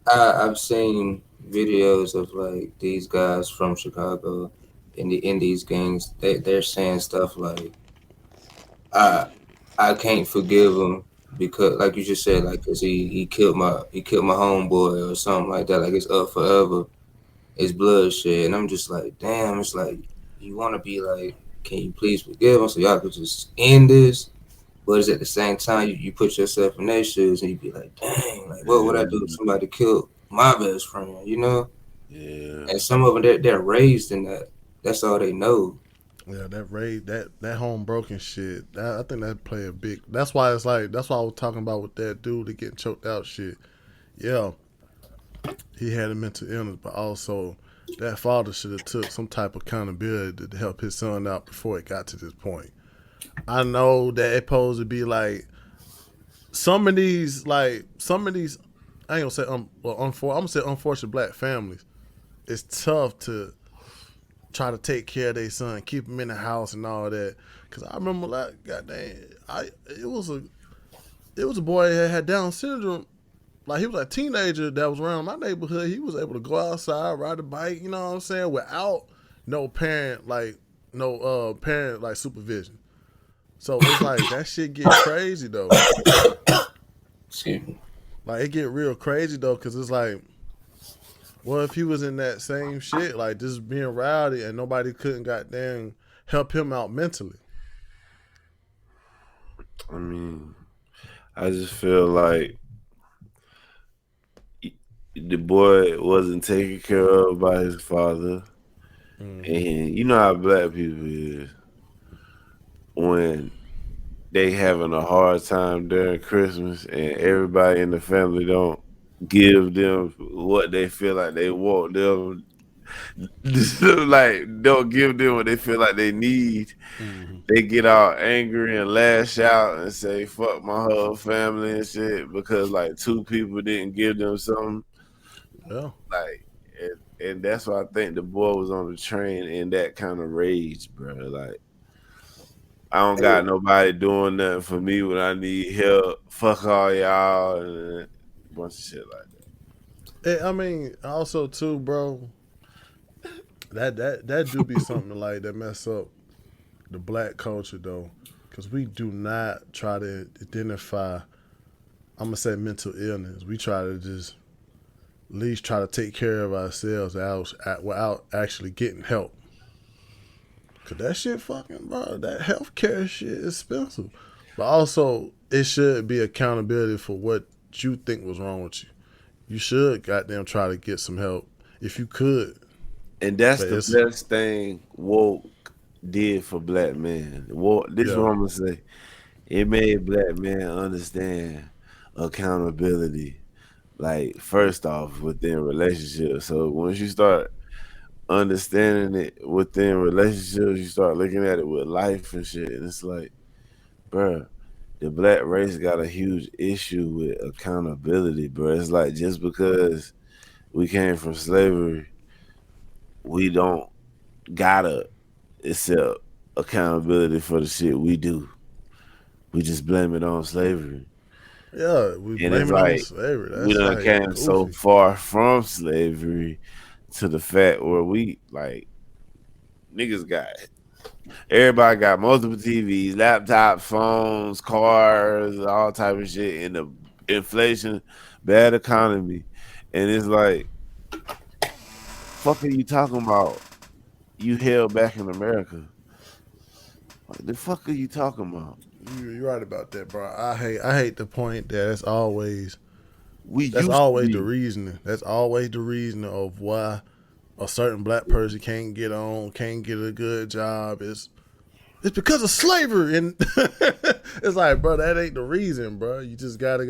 I've seen videos of like these guys from Chicago in these gangs. They're saying stuff like, I can't forgive him because, like you just said, like, cause he killed my homeboy or something like that. Like, it's up forever. It's bloodshed, and I'm just like, damn. It's like you want to be like, can you please forgive him so y'all could just end this? But it's at the same time you put yourself in their shoes and you be like, dang, like what would I do if somebody killed my best friend? You know? Yeah. And some of them they're raised in that. That's all they know. Yeah, that raid, that home broken shit. I think that play a big. That's why it's like. That's why I was talking about with that dude that getting choked out shit. Yeah, he had a mental illness, but also that father should have took some type of accountability to help his son out before it got to this point. I know that it supposed to be like some of these, I ain't gonna say I'm gonna say unfortunate black families. It's tough to try to take care of their son, keep him in the house and all that. Cause I remember like, goddamn, it was a boy that had Down syndrome. Like he was a teenager that was around my neighborhood. He was able to go outside, ride a bike, you know what I'm saying, without no parent parent like supervision. So it's like that shit get crazy though. Excuse me. Like it get real crazy though, cause it's like, what if he was in that same shit, like just being rowdy and nobody couldn't goddamn help him out mentally? I mean, I just feel like the boy wasn't taken care of by his father. And you know how black people is when they having a hard time during Christmas and everybody in the family don't give them what they feel like they want them. Like don't give them what they feel like they need. They get all angry and lash out and say fuck my whole family and shit because like two people didn't give them something. Yeah. Like and that's why I think the boy was on the train in that kind of rage, bro. Like I don't got nobody doing nothing for me when I need help. Fuck all y'all and a bunch of shit like that. I mean, also too, bro. That do be something like that mess up the black culture though, because we do not try to identify. I'm gonna say mental illness. We try to just at least try to take care of ourselves without actually getting help. Cause that shit fucking, bro, that healthcare shit is expensive. But also it should be accountability for what you think was wrong with you. You should goddamn try to get some help if you could. And that's the best thing woke did for black men. This is what I'm gonna say. It made black men understand accountability. Like first off within relationships. So once you start understanding it within relationships, you start looking at it with life and shit. And it's like, bruh, the black race got a huge issue with accountability, bro. It's like just because we came from slavery, we don't gotta accept accountability for the shit we do. We just blame it on slavery. Yeah, we blame it on slavery. That's we done like came goofy. so far from slavery to the fact where we like niggas got everybody got multiple TVs, laptops, phones, cars, all type of shit, and the inflation, bad economy, and it's like, fuck are you talking about? You held back in America. What the fuck are you talking about? You're right about that, bro. I hate the point that that's always the reasoning. That's always the reasoning of why a certain black person can't get a good job. It's because of slavery, and it's like, bro, that ain't the reason, bro. You just gotta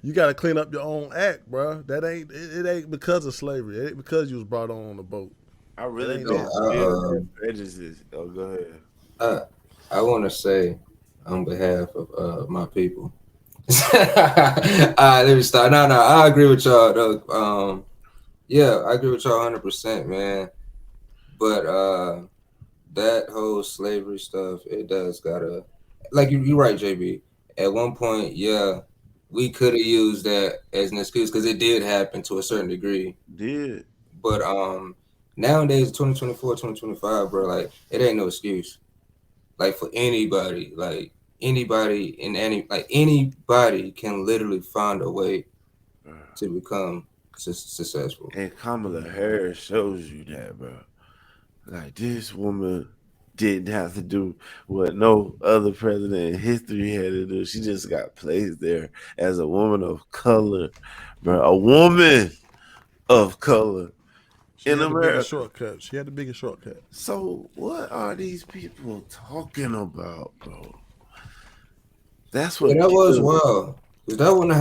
you gotta clean up your own act, bro. It ain't because of slavery. It ain't because you was brought on the boat. I really don't prejudices. Oh, go ahead. I want to say on behalf of my people. Let me start. No, I agree with y'all though. Yeah, I agree with y'all 100%, man. But that whole slavery stuff, it does gotta, like you're right, JB. At one point, yeah, we could have used that as an excuse because it did happen to a certain degree. Did. But nowadays, 2024, 2025, bro, like it ain't no excuse. Like for anybody, like anybody in anybody can literally find a way to become successful. And Kamala Harris shows you that, bro. Like, this woman didn't have to do what no other president in history had to do. She just got placed there as a woman of color, bro. A woman of color in The America. biggest shortcut. She had the biggest shortcut. So what are these people talking about, bro? That's what that was wild. Because that wouldn't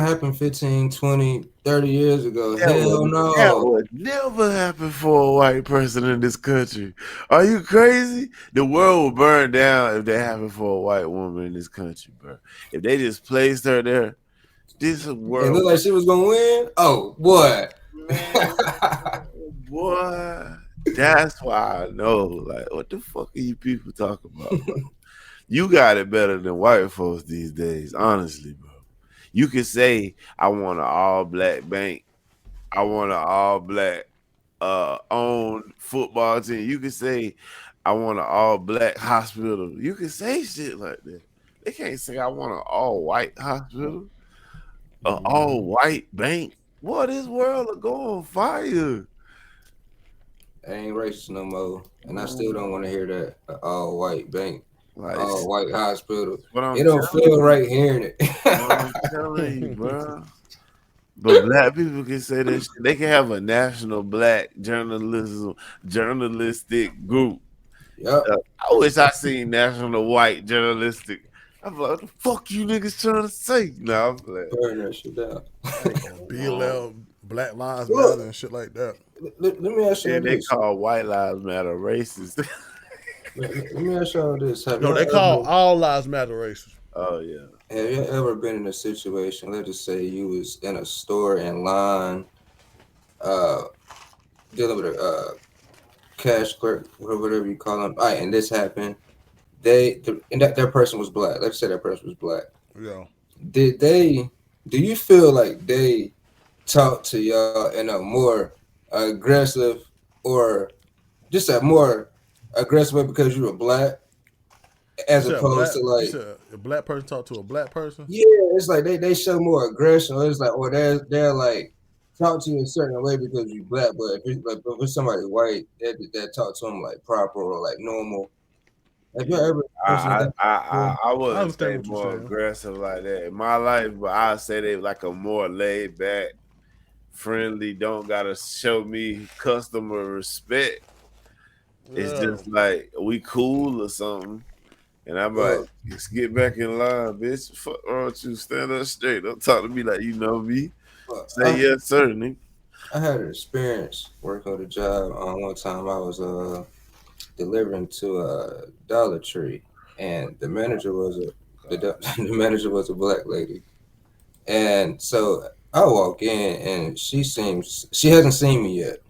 have happened 15, 20, 30 years ago. Hell no. That would never happen for a white person in this country. Are you crazy? The world would burn down if that happened for a white woman in this country, bro. If they just placed her there, this world. It looked like she was gonna win. Oh, boy. Boy, that's why I know. Like, what the fuck are you people talking about, bro? You got it better than white folks these days, honestly, bro. You can say, I want an all-black bank. I want an all-black owned football team. You can say, I want an all-black hospital. You can say shit like that. They can't say, I want an all-white hospital, an all-white bank. Boy, this world will go on fire. I ain't racist no more. And I still don't want to hear that all-white bank. Like, all-white hospital. It don't feel right hearing it. I'm telling you, bro. But black people can say that shit. They can have a national black journalistic group. Yep. I wish I seen national white journalistic. I'm like, what the fuck you niggas trying to say? No, I'm like, burn that shit down. BLL, Black Lives Matter, and shit like that. Let me ask you they this. call White Lives Matter racist. Let me ask y'all this. No, they call all lives matter racist. Oh, yeah. Have you ever been in a situation, let's just say you was in a store in line, dealing with a cash clerk, or whatever you call them, all right, and this happened. That person was black. Let's say that person was black. Yeah. Do you feel like they talk to y'all in a more aggressive or just a more aggressive way because you were black, as opposed to like a black person talk to a black person? Yeah, it's like they show more aggression. Or it's like, or they're like talk to you a certain way because you black, but if it's like if it's somebody white, that talk to them like proper or like normal. Have you ever? I wouldn't say more aggressive like that in my life, but I'd say they like a more laid back, friendly, don't gotta show me customer respect. It's just like we cool or something. And I'm like, just get back in line, bitch. Fuck wrong with you? Stand up straight. Don't talk to me like you know me. Say yes, sir, nigga. I had an experience working on a job. One time I was delivering to a Dollar Tree, and the manager was a black lady, and so I walk in, and she hasn't seen me yet.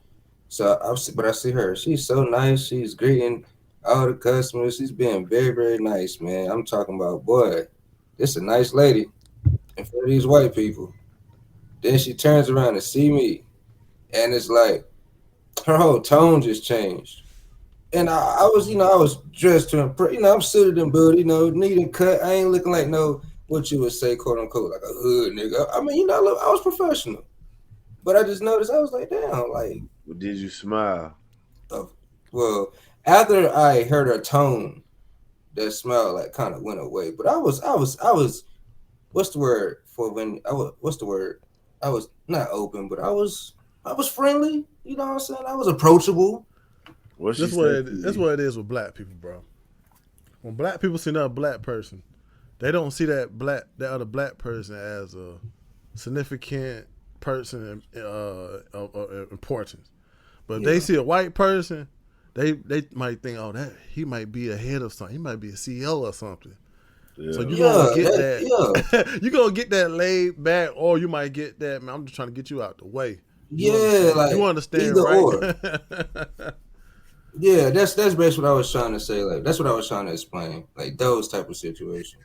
So I see her. She's so nice. She's greeting all the customers. She's being very, very nice, man. I'm talking about, boy, this a nice lady in front of these white people. Then she turns around and see me, and it's like her whole tone just changed. And I was dressed to impress. I'm suited and booted, neat and cut. I ain't looking like what you would say, quote unquote, like a hood nigga. I mean, I was professional. But I just noticed, I was like, damn, like. Did you smile? Well, after I heard her tone, that smile like kind of went away. But I was. What's the word for when I was? What's the word? I was not open, but I was friendly. You know what I'm saying? I was approachable. That's what it is with black people, bro. When black people see another black person, they don't see that other black person as a significant person of importance. But if they see a white person, they might think, oh, that he might be ahead of something. He might be a CEO or something. Yeah. So you're gonna get that. Yeah. You're gonna get that laid back, or you might get that, man, I'm just trying to get you out the way. You understand, right? Yeah, that's basically what I was trying to say. Like, that's what I was trying to explain. Like, those type of situations.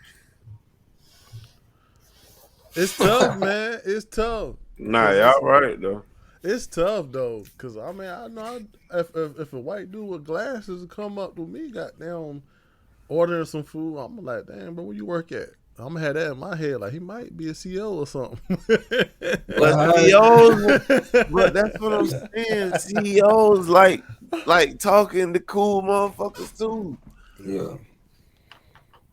It's tough, man. It's tough. Nah, y'all right though. It's tough though, cause I mean, I know if a white dude with glasses come up to me, goddamn, ordering some food. I'm like, damn, bro, where you work at? I'm gonna have that in my head, like he might be a CEO or something. But CEOs, but that's what I'm saying. CEOs like talking to cool motherfuckers too. Yeah.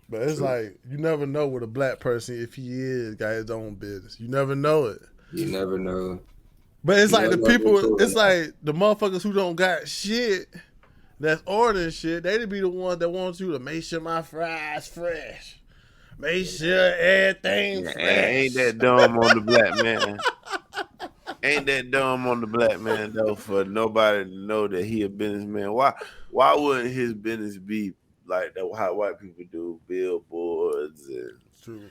But it's like you never know with a black person if he is got his own business. You never know it. You never know. But it's You like never the know people. what's It's going on. like the motherfuckers who don't got shit that's ordering shit. They'd be the ones that want you to make sure my fries fresh. Make sure everything fresh. Ain't that dumb on the black man? Ain't that dumb on the black man though? For nobody to know that he a businessman. Why wouldn't his business be like that? How white people do billboards and True.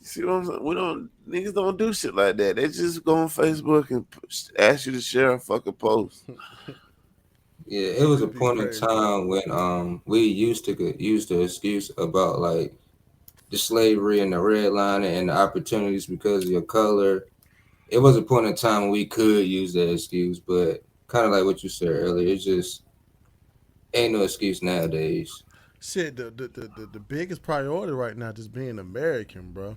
See what I'm saying? Niggas don't do shit like that. They just go on Facebook and ask you to share a fucking post. Yeah, it was a point in time when we used to use the excuse about like the slavery and the redlining and the opportunities because of your color. It was a point in time when we could use that excuse, but kind of like what you said earlier, it just ain't no excuse nowadays. Shit, the biggest priority right now just being American, bro.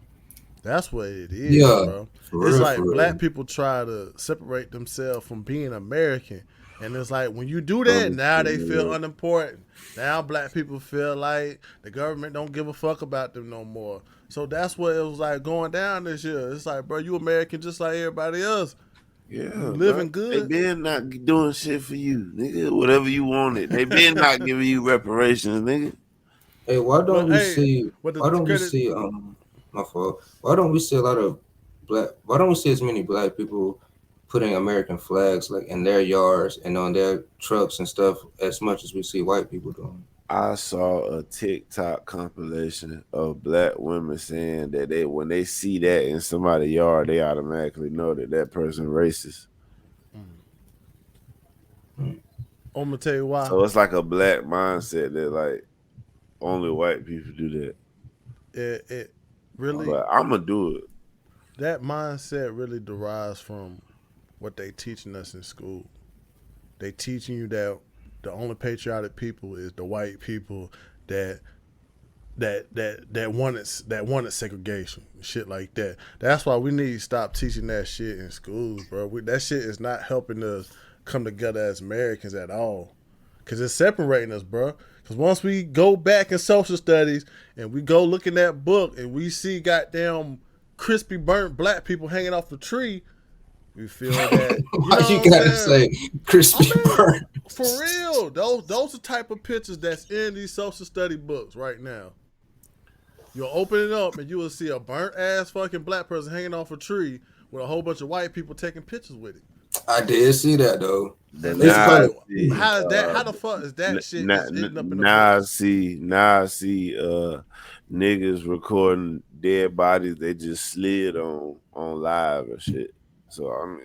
That's what it is, Yeah, bro. for It's real, like for real. black people try to separate themselves from being American. And it's like when you do that, now they feel unimportant. Now black people feel like the government don't give a fuck about them no more. So that's what it was like going down this year. It's like, bro, you American just like everybody else. Yeah, you living good. They been not doing shit for you, nigga. Whatever you wanted, they been not giving you reparations, nigga. Hey, why don't we see? Why My fault. Why don't we see a lot of black? Why don't we see as many black people putting American flags like in their yards and on their trucks and stuff as much as we see white people doing? I saw a TikTok compilation of black women saying that when they see that in somebody's yard, they automatically know that person racist. I'm gonna tell you why. So it's like a black mindset that like only white people do that. It really. But I'm gonna do it. That mindset really derives from what they teaching us in school. They teaching you that the only patriotic people is the white people that wanted segregation, shit like that. That's why we need to stop teaching that shit in schools, bro. That shit is not helping us come together as Americans at all, cause it's separating us, bro. Cause once we go back in social studies and we go look in that book and we see goddamn crispy burnt black people hanging off the tree, we feel that. Why you gotta say crispy burnt? For real, those are type of pictures that's in these social study books right now. You'll open it up and you will see a burnt ass fucking black person hanging off a tree with a whole bunch of white people taking pictures with it. I did see that though. How the fuck is that shit? Now I see niggas recording dead bodies they just slid on live and shit. So I mean,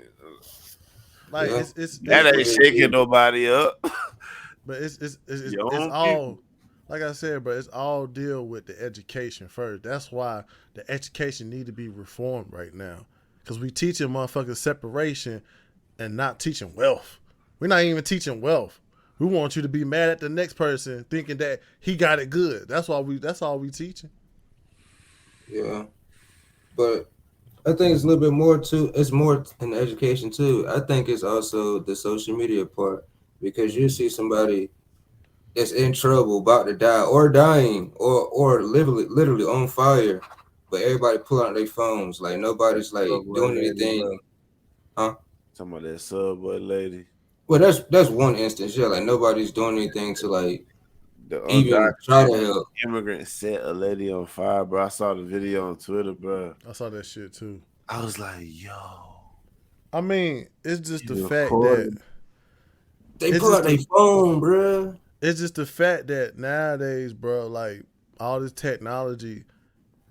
like that ain't shaking nobody up. But it's all, like I said, bro. It's all deal with the education first. That's why the education need to be reformed right now, because we teaching motherfuckers separation and not teaching wealth. We're not even teaching wealth. We want you to be mad at the next person thinking that he got it good. That's all we teaching. Yeah. But I think it's a little bit more too. It's more in education too. I think it's also the social media part, because you see somebody that's in trouble, about to die, or dying, or literally on fire, but everybody pull out their phones. Like nobody's like doing anything. Huh? Talking about that Subway lady. Well, that's one instance. Yeah, like nobody's doing anything to like even try to help. Immigrant set a lady on fire, bro. I saw the video on Twitter, bro. I saw that shit too. I was like, yo. I mean, it's just the fact that they pull out their phone, bro. It's just the fact that nowadays, bro, like all this technology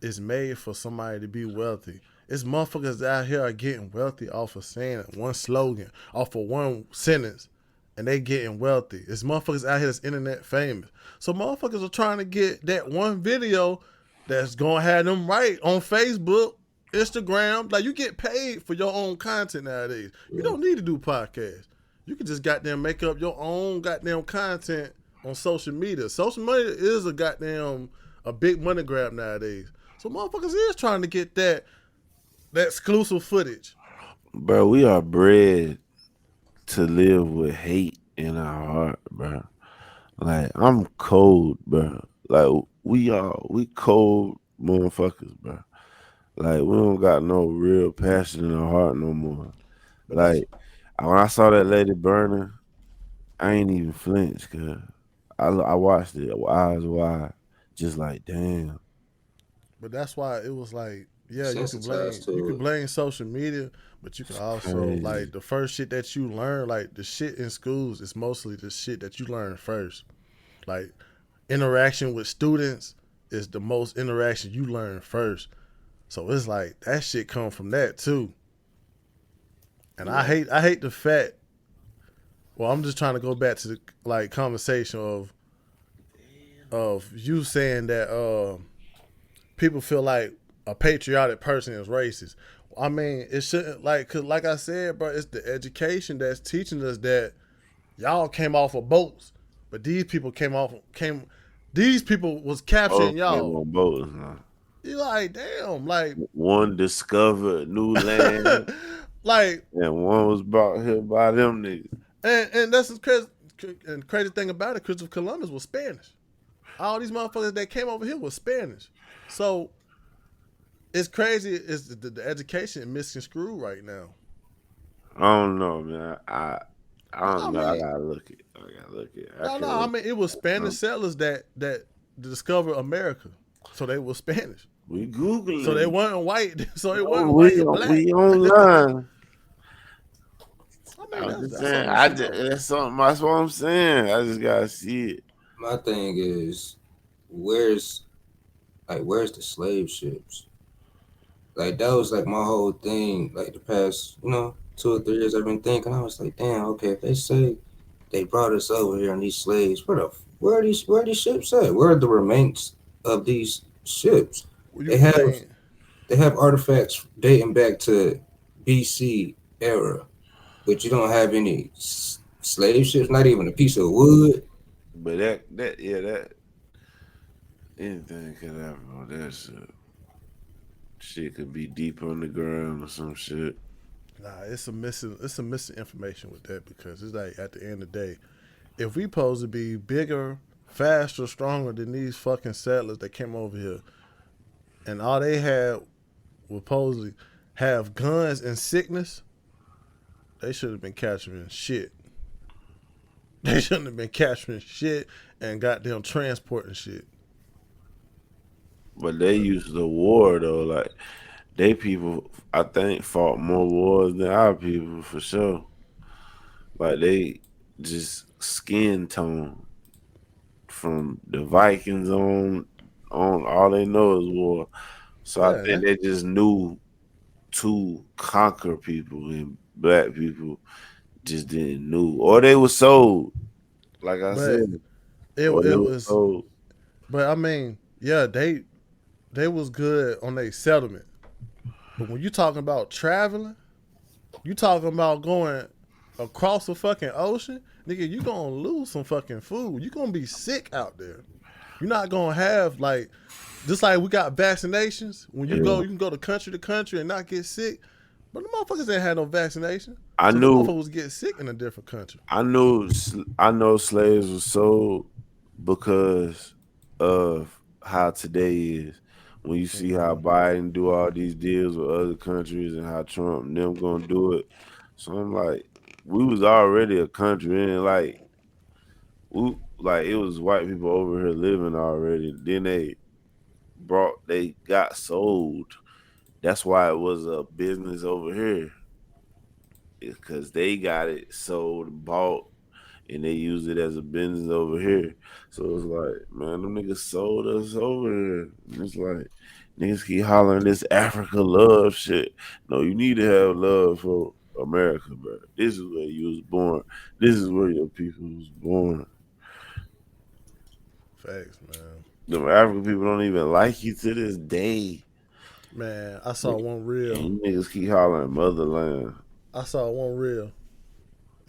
is made for somebody to be wealthy. It's motherfuckers out here are getting wealthy off of saying one slogan, off of one sentence, and they getting wealthy. It's motherfuckers out here that's internet famous. So motherfuckers are trying to get that one video that's gonna have them right on Facebook, Instagram. Like, you get paid for your own content nowadays. You don't need to do podcasts. You can just goddamn make up your own goddamn content on social media. Social media is a big money grab nowadays. So motherfuckers is trying to get that exclusive footage. Bro, we are bred to live with hate in our heart, bro. Like, I'm cold, bro. Like, we cold motherfuckers, bro. Like, we don't got no real passion in our heart no more. Like, when I saw that lady burning, I ain't even flinch, cuz I watched it eyes wide, just like, damn. But that's why it was like, yeah, you Sensitized could to it. blame social media, but you can also Crazy. like the first shit that you learn, like the shit in schools is mostly the shit that you learn first. Like interaction with students is the most interaction you learn first. So it's like that shit come from that too. And I hate the fact. Well, I'm just trying to go back to the like conversation of you saying that people feel like a patriotic person is racist. I mean, it shouldn't cause like I said, bro, it's the education that's teaching us that y'all came off of boats, but these people these people was capturing y'all. On boats, huh? You like, damn, like one discovered new land, like, and one was brought here by them niggas. And that's the crazy thing about it. Christopher Columbus was Spanish. All these motherfuckers that came over here was Spanish. So it's crazy. It's the education is misconstrued right now. I don't know, man. I don't know. I gotta look it. I mean, it was Spanish settlers that discovered America. So they were Spanish. We Googling. So they weren't white. So they weren't white and black. We online. I mean, I'm just saying. That's something. That's what I'm saying. I just gotta see it. My thing is, where's the slave ships? Like that was like my whole thing. Like the past, 2 or 3 years, I've been thinking. I was like, damn, okay, if they say they brought us over here on these slaves, where are these ships at? Where are the remains of these ships? They have artifacts dating back to BC era, but you don't have any slave ships. Not even a piece of wood. But that anything could happen on that shit. Shit could be deep on the ground or some shit. Nah, it's some missing information with that, because it's like at the end of the day, if we supposed to be bigger, faster, stronger than these fucking settlers that came over here, and all they had was supposedly have guns and sickness, they should have been capturing shit. They shouldn't have been capturing shit and goddamn transporting shit. But they used the war though. Like they people, I think, fought more wars than our people for sure. Like they just skin tone from the Vikings on all they know is war. So I think they just knew to conquer people, and black people just didn't know, or they were sold. Like I said, it was sold. But I mean, yeah, they was good on their settlement. But when you talking about traveling, you talking about going across the fucking ocean, nigga, you gonna lose some fucking food. You gonna be sick out there. You're not gonna have just like we got vaccinations. When you go, you can go to country and not get sick. But the motherfuckers ain't had no vaccination. I so knew the motherfuckers get sick in a different country. I know slaves were sold because of how today is. When you see how Biden do all these deals with other countries and how Trump and them gonna do it. So I'm like, we was already a country, and it was white people over here living already. Then they got sold. That's why it was a business over here. It's because they got it sold, bought, and they use it as a business over here. So it's like, man, them niggas sold us over here. And it's like, niggas keep hollering this Africa love shit. No, you need to have love for America, bro. This is where you was born. This is where your people was born. Facts, man. Them African people don't even like you to this day. Man, I saw one reel. And you niggas keep hollering motherland. I saw one reel.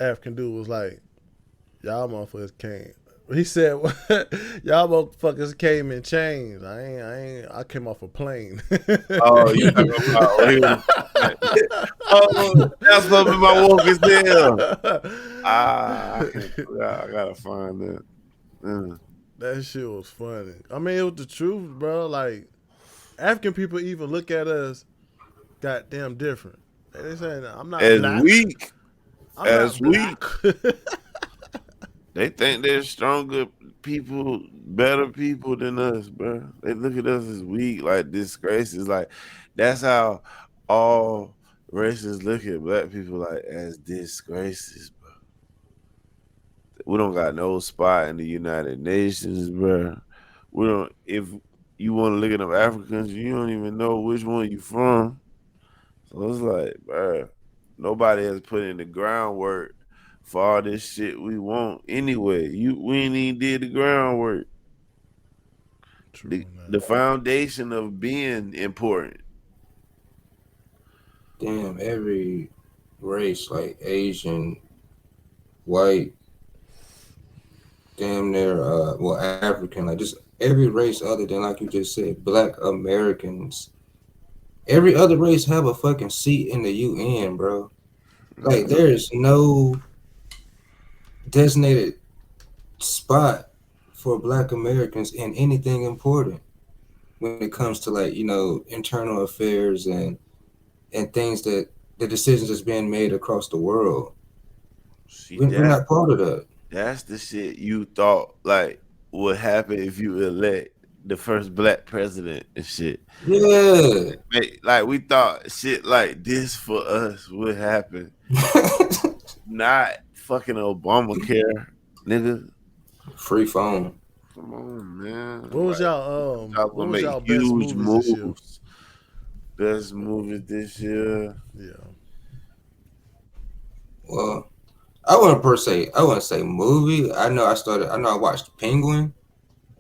African dude was like, y'all motherfuckers can't He said, "Y'all motherfuckers came in chains. I came off a plane." Oh, you talking about when he was oh, that's something my woke as hell. I can't. I gotta find that. That shit was funny. I mean, it was the truth, bro. Like African people even look at us goddamn different. They say, "I'm not As black. weak I'm as not weak. black." They think they're stronger people, better people than us, bro. They look at us as weak, like disgraces. Like that's how all races look at black people, like as disgraces, bro. We don't got no spot in the United Nations, bro. We don't. If you want to look at them Africans, you don't even know which one you from. So it's like, bro, nobody has put in the groundwork for all this shit we want anyway. We ain't even did the groundwork. True, The foundation of being important. Damn, every race, like Asian, white, damn near, well, African, like just every race other than, like you just said, Black Americans. Every other race have a fucking seat in the UN, bro. Like, there's no designated spot for Black Americans in anything important when it comes to, like, you know, internal affairs and things that the decisions that's being made across the world. See, We're not part of that. That's the shit you thought like would happen if you elect the first black president and shit. Yeah. Like we thought shit like this for us would happen. Not fucking Obamacare, nigga. Free phone. Come on, man. What was y'all what was y'all best movies this year? Best movies this year. Yeah. Well, I wouldn't say movie. I know I watched Penguin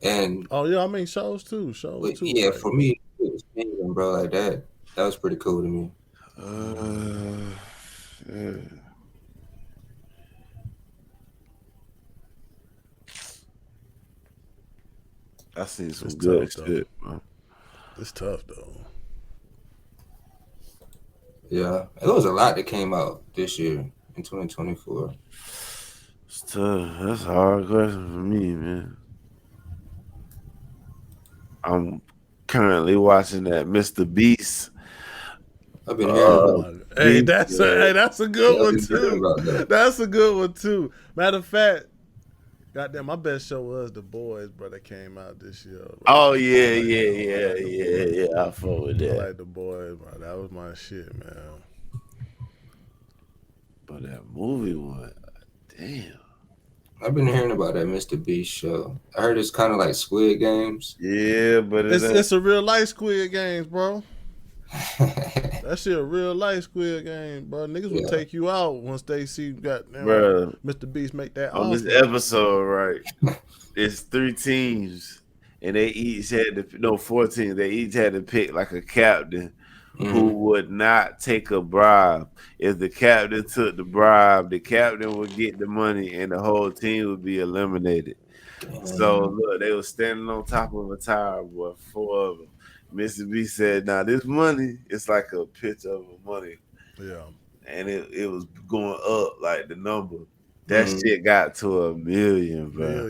and oh yeah, I mean shows too. Yeah, like, for me it was Penguin, bro. Like that was pretty cool to me. Yeah. I seen some good shit, man. It's tough though. Yeah, there was a lot that came out this year in 2024. It's tough. That's a hard question for me, man. I'm currently watching that Mr. Beast. I've been hearing that's a good one too. That's a good one too. Matter of fact, goddamn, my best show was The Boys, bro. That came out this year. Bro. Oh yeah. I fuck with that. I like The Boys, bro. That was my shit, man. But that movie was damn. I've been hearing about that Mr. Beast show. I heard it's kind of like Squid Games. Yeah, but it's a real life Squid Games, bro. That shit a real life Squid Game, bro. Niggas will take you out once they see goddamn Mr. Beast make that on offer. this episode, right? It's 3 teams, and they each had 4 teams. They each had to pick like a captain who would not take a bribe. If the captain took the bribe, the captain would get the money, and the whole team would be eliminated. So look, they were standing on top of a tower, boy, 4 of them. Mr. B said, "Now this money, it's like a picture of money, yeah, and it was going up like the number. That shit got to $1 million, bro.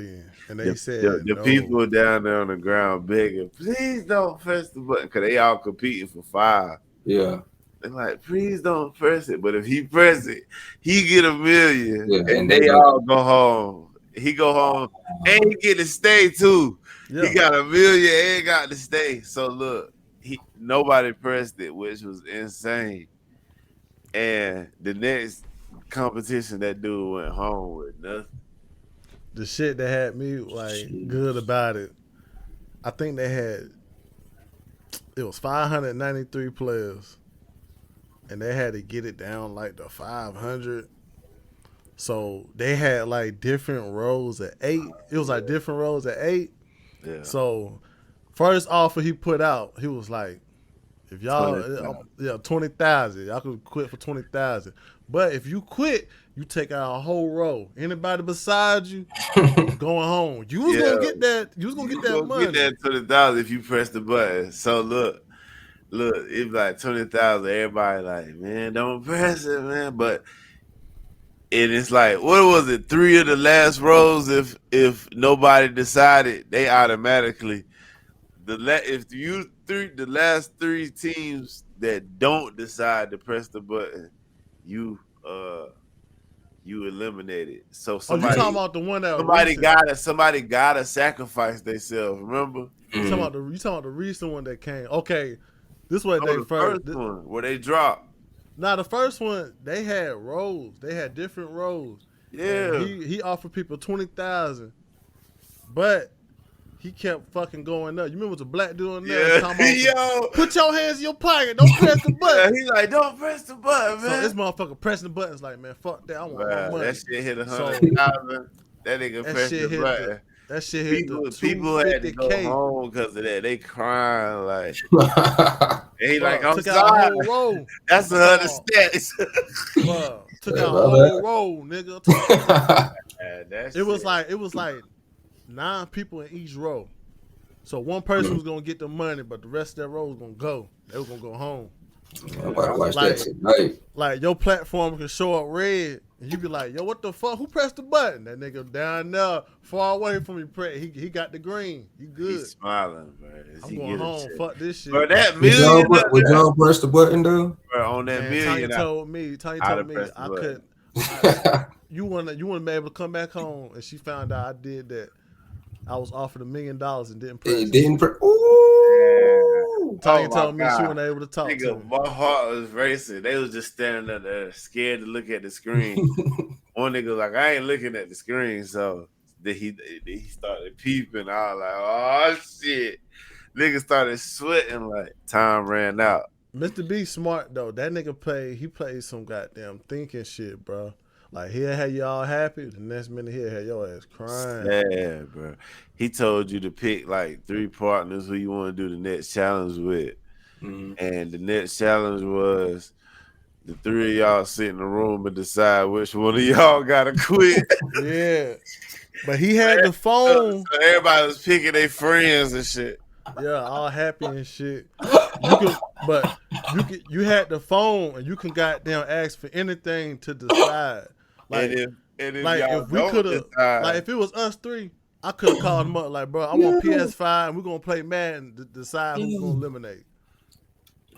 And they said the people down there on the ground begging, please don't press the button, because they all competing for 5. Yeah, they're like, please don't press it. But if he press it, he get $1 million, and they they all go home. He go home and he get to stay too. Yeah. He got $1 million and got to stay. So look, nobody pressed it, which was insane. And the next competition, that dude went home with nothing. The shit that had me like good about it, I think it was 593 players, and they had to get it down like to 500. So they had like different rows at 8. It was like different rows at 8. Yeah. So first offer he put out, he was like, if y'all 20,000, y'all could quit for 20,000. But if you quit, You take out a whole row. Anybody beside you going home. You was gonna get that. You was gonna get that money. Get that $20 if you press the button. So look, it's like 20,000. Everybody like, man, don't press it, man. But and it's like, what was it? 3 of the last rows. If nobody decided, they automatically the last 3 teams that don't decide to press the button, you eliminated. So somebody, you talking about the one that somebody gotta sacrifice themselves. Remember? You talking about the recent one that came? Okay, this was the first one where they dropped. Now the first one they had roles. They had different roles. Yeah, and he offered people 20,000, but he kept fucking going up. You remember the black dude on there? Yo, put your hands in your pocket. Don't press the button. He's like, don't press the button, man. So this motherfucker pressing the buttons like, man, fuck that. I want my money. That shit hit 100,000. That nigga pressed the button. That shit hit people had to go home because of that. They crying like, and he like, I'm took sorry. Out a whole row. That's 100 stats. Took out a whole row, nigga. It was like 9 people in each row. So one person was gonna get the money, but the rest of that row was gonna go. They was gonna go home. Watch that tonight. Like your platform can show up red, and you be like, "Yo, what the fuck? Who pressed the button?" That nigga down there, far away from me, he got the green. You good? He's smiling, bro. I'm going home. Fuck this shit. Bro, that million. Would y'all press the button though? Bro, on that million, Tanya told me I couldn't. You wanna be able to come back home, and she found out I did that. I was offered $1 million and didn't press. It didn't press. Ooh. Tanya told me she wasn't able to talk to me. My heart was racing. They was just standing up there, scared to look at the screen. One nigga was like, I ain't looking at the screen, so then he started peeping. I was like, oh shit. Nigga started sweating like time ran out. Mr. B smart though. That nigga played some goddamn thinking shit, bro. Like he'll have y'all happy, the next minute he'll have your ass crying. Yeah, bro. He told you to pick like 3 partners who you want to do the next challenge with. Mm-hmm. And the next challenge was the 3 of y'all sit in the room and decide which one of y'all gotta quit. Yeah. But he had the phone. So everybody was picking their friends and shit. Yeah, all happy and shit. You had the phone and you can goddamn ask for anything to decide. Like, if we could have, like, if it was us 3, I could have called him up like, bro, I want PS5 and we're gonna play Madden to decide who we're gonna eliminate.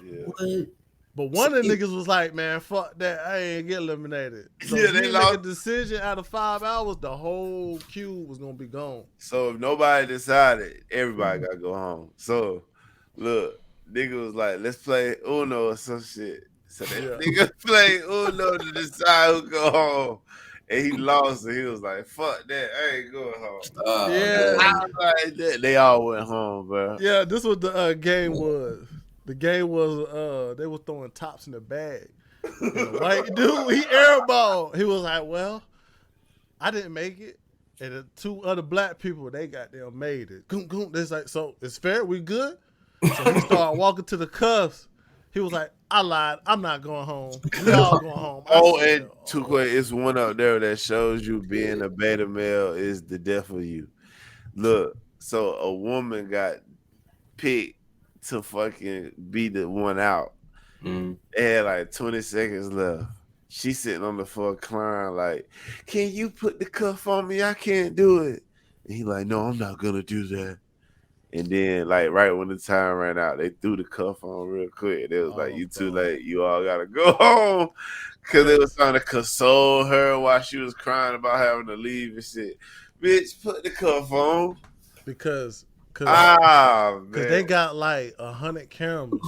Yeah. But one of the niggas was like, man, fuck that, I ain't get eliminated. So yeah, they make a decision out of 5 hours, the whole queue was gonna be gone. So if nobody decided, everybody gotta go home. So look, nigga was like, let's play Uno or some shit. So that nigga played Uno to decide who go home. And he lost, and he was like, fuck that, I ain't going home. Like that. They all went home, bro. Yeah, this was the game was. The game was they were throwing tops in the bag. And the white dude, he airballed. He was like, well, I didn't make it. And the 2 other black people, they goddamn made it. Goom, goom. It's like, so it's fair, we good? So he started walking to the cuffs. He was like, I lied. I'm not going home. We all going home. And it's one up there that shows you being a beta male is the death of you. Look, so a woman got picked to fucking be the one out. They had like 20 seconds left. She sitting on the floor crying like, can you put the cuff on me? I can't do it. And he like, no, I'm not gonna do that. And then, like, right when the time ran out, they threw the cuff on real quick. It was like, you too late. You all got to go home. Because they was trying to console her while she was crying about having to leave and shit. Bitch, put the cuff on. Because they got, like, 100 cameras.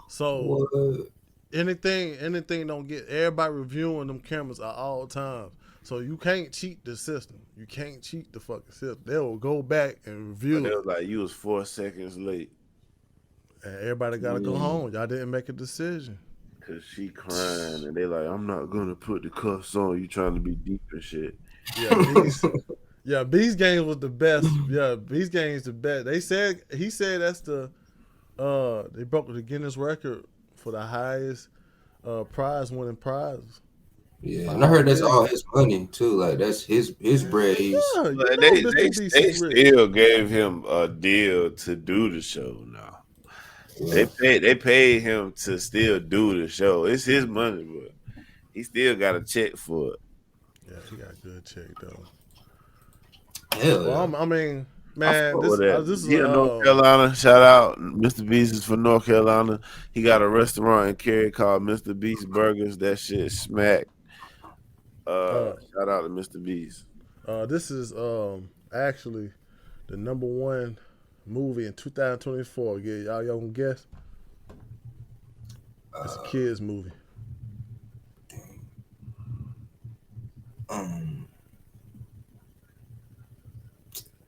So anything don't get everybody reviewing them cameras at all times. So you can't cheat the system. You can't cheat the fucking system. They will go back and review it. It was like you was 4 seconds late. And everybody got to go home. Y'all didn't make a decision. Because she crying and they like, I'm not going to put the cuffs on. You trying to be deep and shit. Yeah, B's games was the best. Yeah, B's games the best. He said that's the they broke the Guinness record for the highest winning prize. Yeah, and I heard that's all his money too. Like that's his bread. Yeah, you But know they Mr. Beast they is rich. still gave him a deal to do the show now. Yeah. They paid him to still do the show. It's his money, but he still got a check for it. Yeah, he got a good check though. Hell Well, yeah. I mean, I man, fuck this with that. this is He in North Carolina. Shout out, Mr. Beast is from North Carolina. He got a restaurant in Cary called Mr. Beast Burgers. That shit smack. Shout out to Mr. Beast. This is actually the #1 movie in 2024. Yeah, y'all gonna guess? It's a kids movie.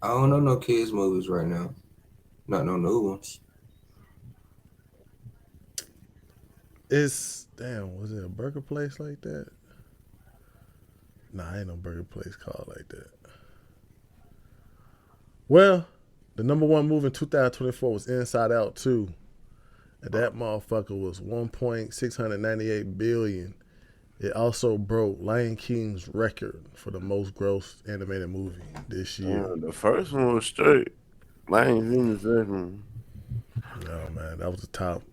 I don't know no kids movies right now. Not no new ones. Was it a burger place like that? Nah, ain't no burger place called like that. Well, the #1 movie in 2024 was Inside Out 2. And that motherfucker was 1.698 billion. It also broke Lion King's record for the most gross animated movie this year. The first one was straight. I ain't seen the second one. No, man, that was the top.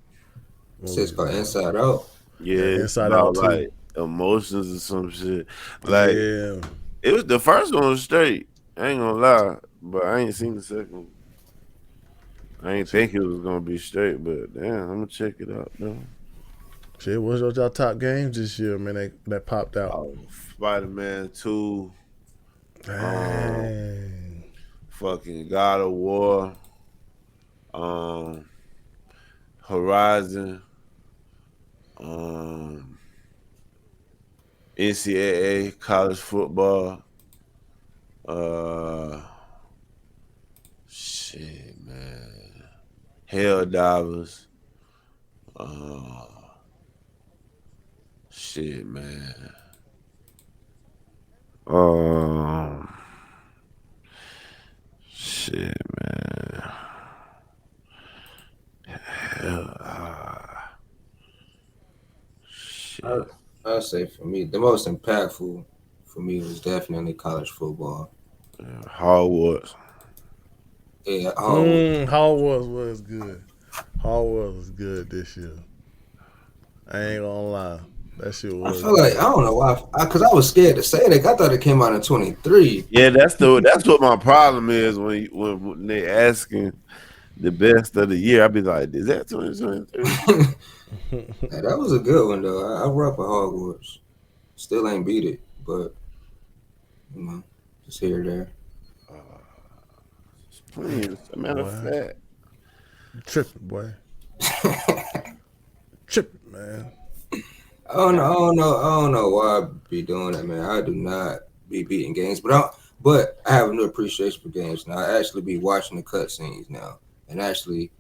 It's called Inside Out. Yeah, Inside Out 2. Like emotions or some shit. Like it was the first one was straight. I ain't gonna lie, but I ain't seen the second one. I ain't think it was gonna be straight, but damn, I'm gonna check it out though. Shit, what's y'all top games this year, man? That popped out. Spider-Man 2. Dang. Fucking God of War. Horizon. NCAA college football. Shit, man. Hell Divers. Shit, man. Shit, man. Shit. I'd say for me, the most impactful for me was definitely college football. Hogwarts. Yeah, Hogwarts was good. Hogwarts was good this year. I ain't gonna lie. That shit was. I feel like I don't know why, because I was scared to say that. I thought it came out in 23. Yeah, that's what my problem is when they asking the best of the year. I be like, is that 2023? Yeah, that was a good one though. I rock with Hogwarts. Still ain't beat it, but you know, just here or there. Please, as a matter of fact, you tripping, boy. Tripping, man. I don't know why I be doing that, man. I do not be beating games, but I have a new appreciation for games now. I actually be watching the cutscenes now and actually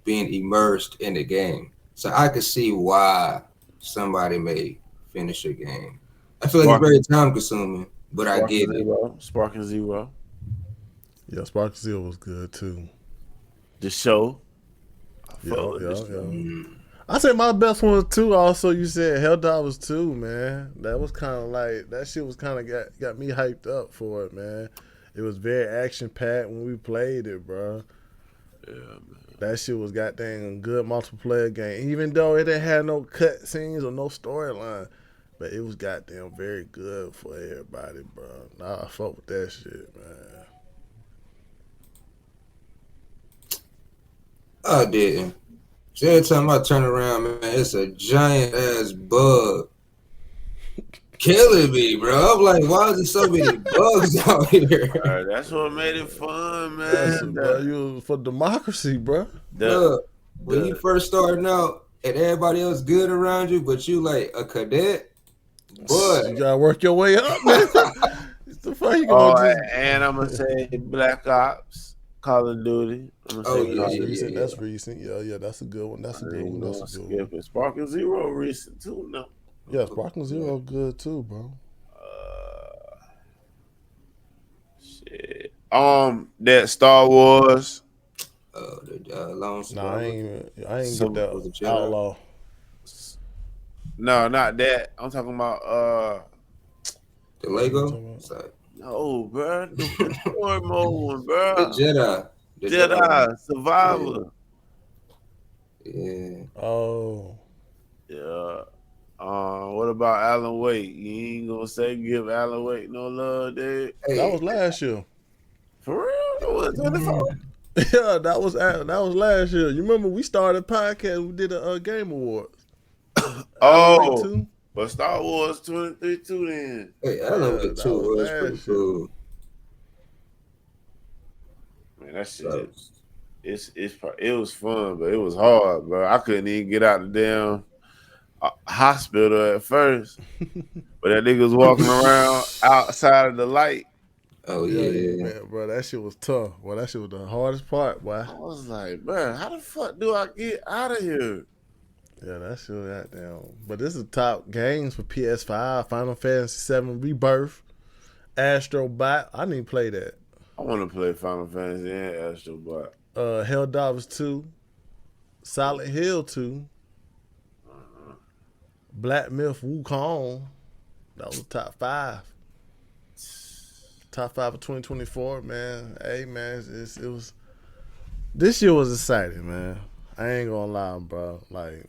being immersed in the game, so I could see why somebody may finish a game. I feel like it's very time consuming, but I get it. Sparking Zero. Yeah, Sparking Zero was good too. The show. I said my best one too. Also, you said Helldivers 2, man. That was kind of like that shit was kind of got me hyped up for it, man. It was very action packed when we played it, bro. Yeah, man. That shit was goddamn good multiplayer game. Even though it didn't have no cut scenes or no storyline, but it was goddamn very good for everybody, bro. Nah, I fuck with that shit, man. I didn't. So every time I turn around, man, it's a giant ass bug killing me, bro. I'm like, why is there so many bugs out here? That's what made it fun, man. You was for democracy, bro. Look, when you first starting out and everybody else good around you, but you like a cadet, boy, you gotta work your way up, man. The fuck you gonna do? And I'm gonna say Black Ops, Call of Duty. That's recent. Yeah, that's a good one. That's a good one. That's a good one. Sparking Zero recent too. No. Yeah, Sparking Zero good too, bro. Shit. That Star Wars. I ain't get that Outlaw. No, not that. I'm talking about The What you Lego? talking about? Sorry. No, bro. The story mode one, bro. The Jedi. The Jedi Survivor. Yeah. Oh. Yeah. What about Alan Wake? You ain't gonna say give Alan Wake no love, dude. That was last year. For real? That was 24? Yeah, that was last year. You remember we started a podcast, we did a Game Awards. Oh, but Star Wars 23 too then. Hey, Alan Wake 2 was pretty cool. Man, that shit, it was fun, but it was hard, bro. I couldn't even get out the damn hospital at first. But that nigga was walking around outside of the light. Oh, yeah. Man, bro, that shit was tough. Well, that shit was the hardest part, boy. I was like, bro, how the fuck do I get out of here? Yeah, that shit was goddamn. But this is top games for PS5, Final Fantasy VII Rebirth, Astro Bot. I didn't play that. I want to play Final Fantasy and Astro Bot. Helldivers 2, Silent Hill 2, Black Myth Wukong. That was top 5. Top 5 of 2024, man. Hey, man, it was. This year was exciting, man. I ain't gonna lie, bro. Like,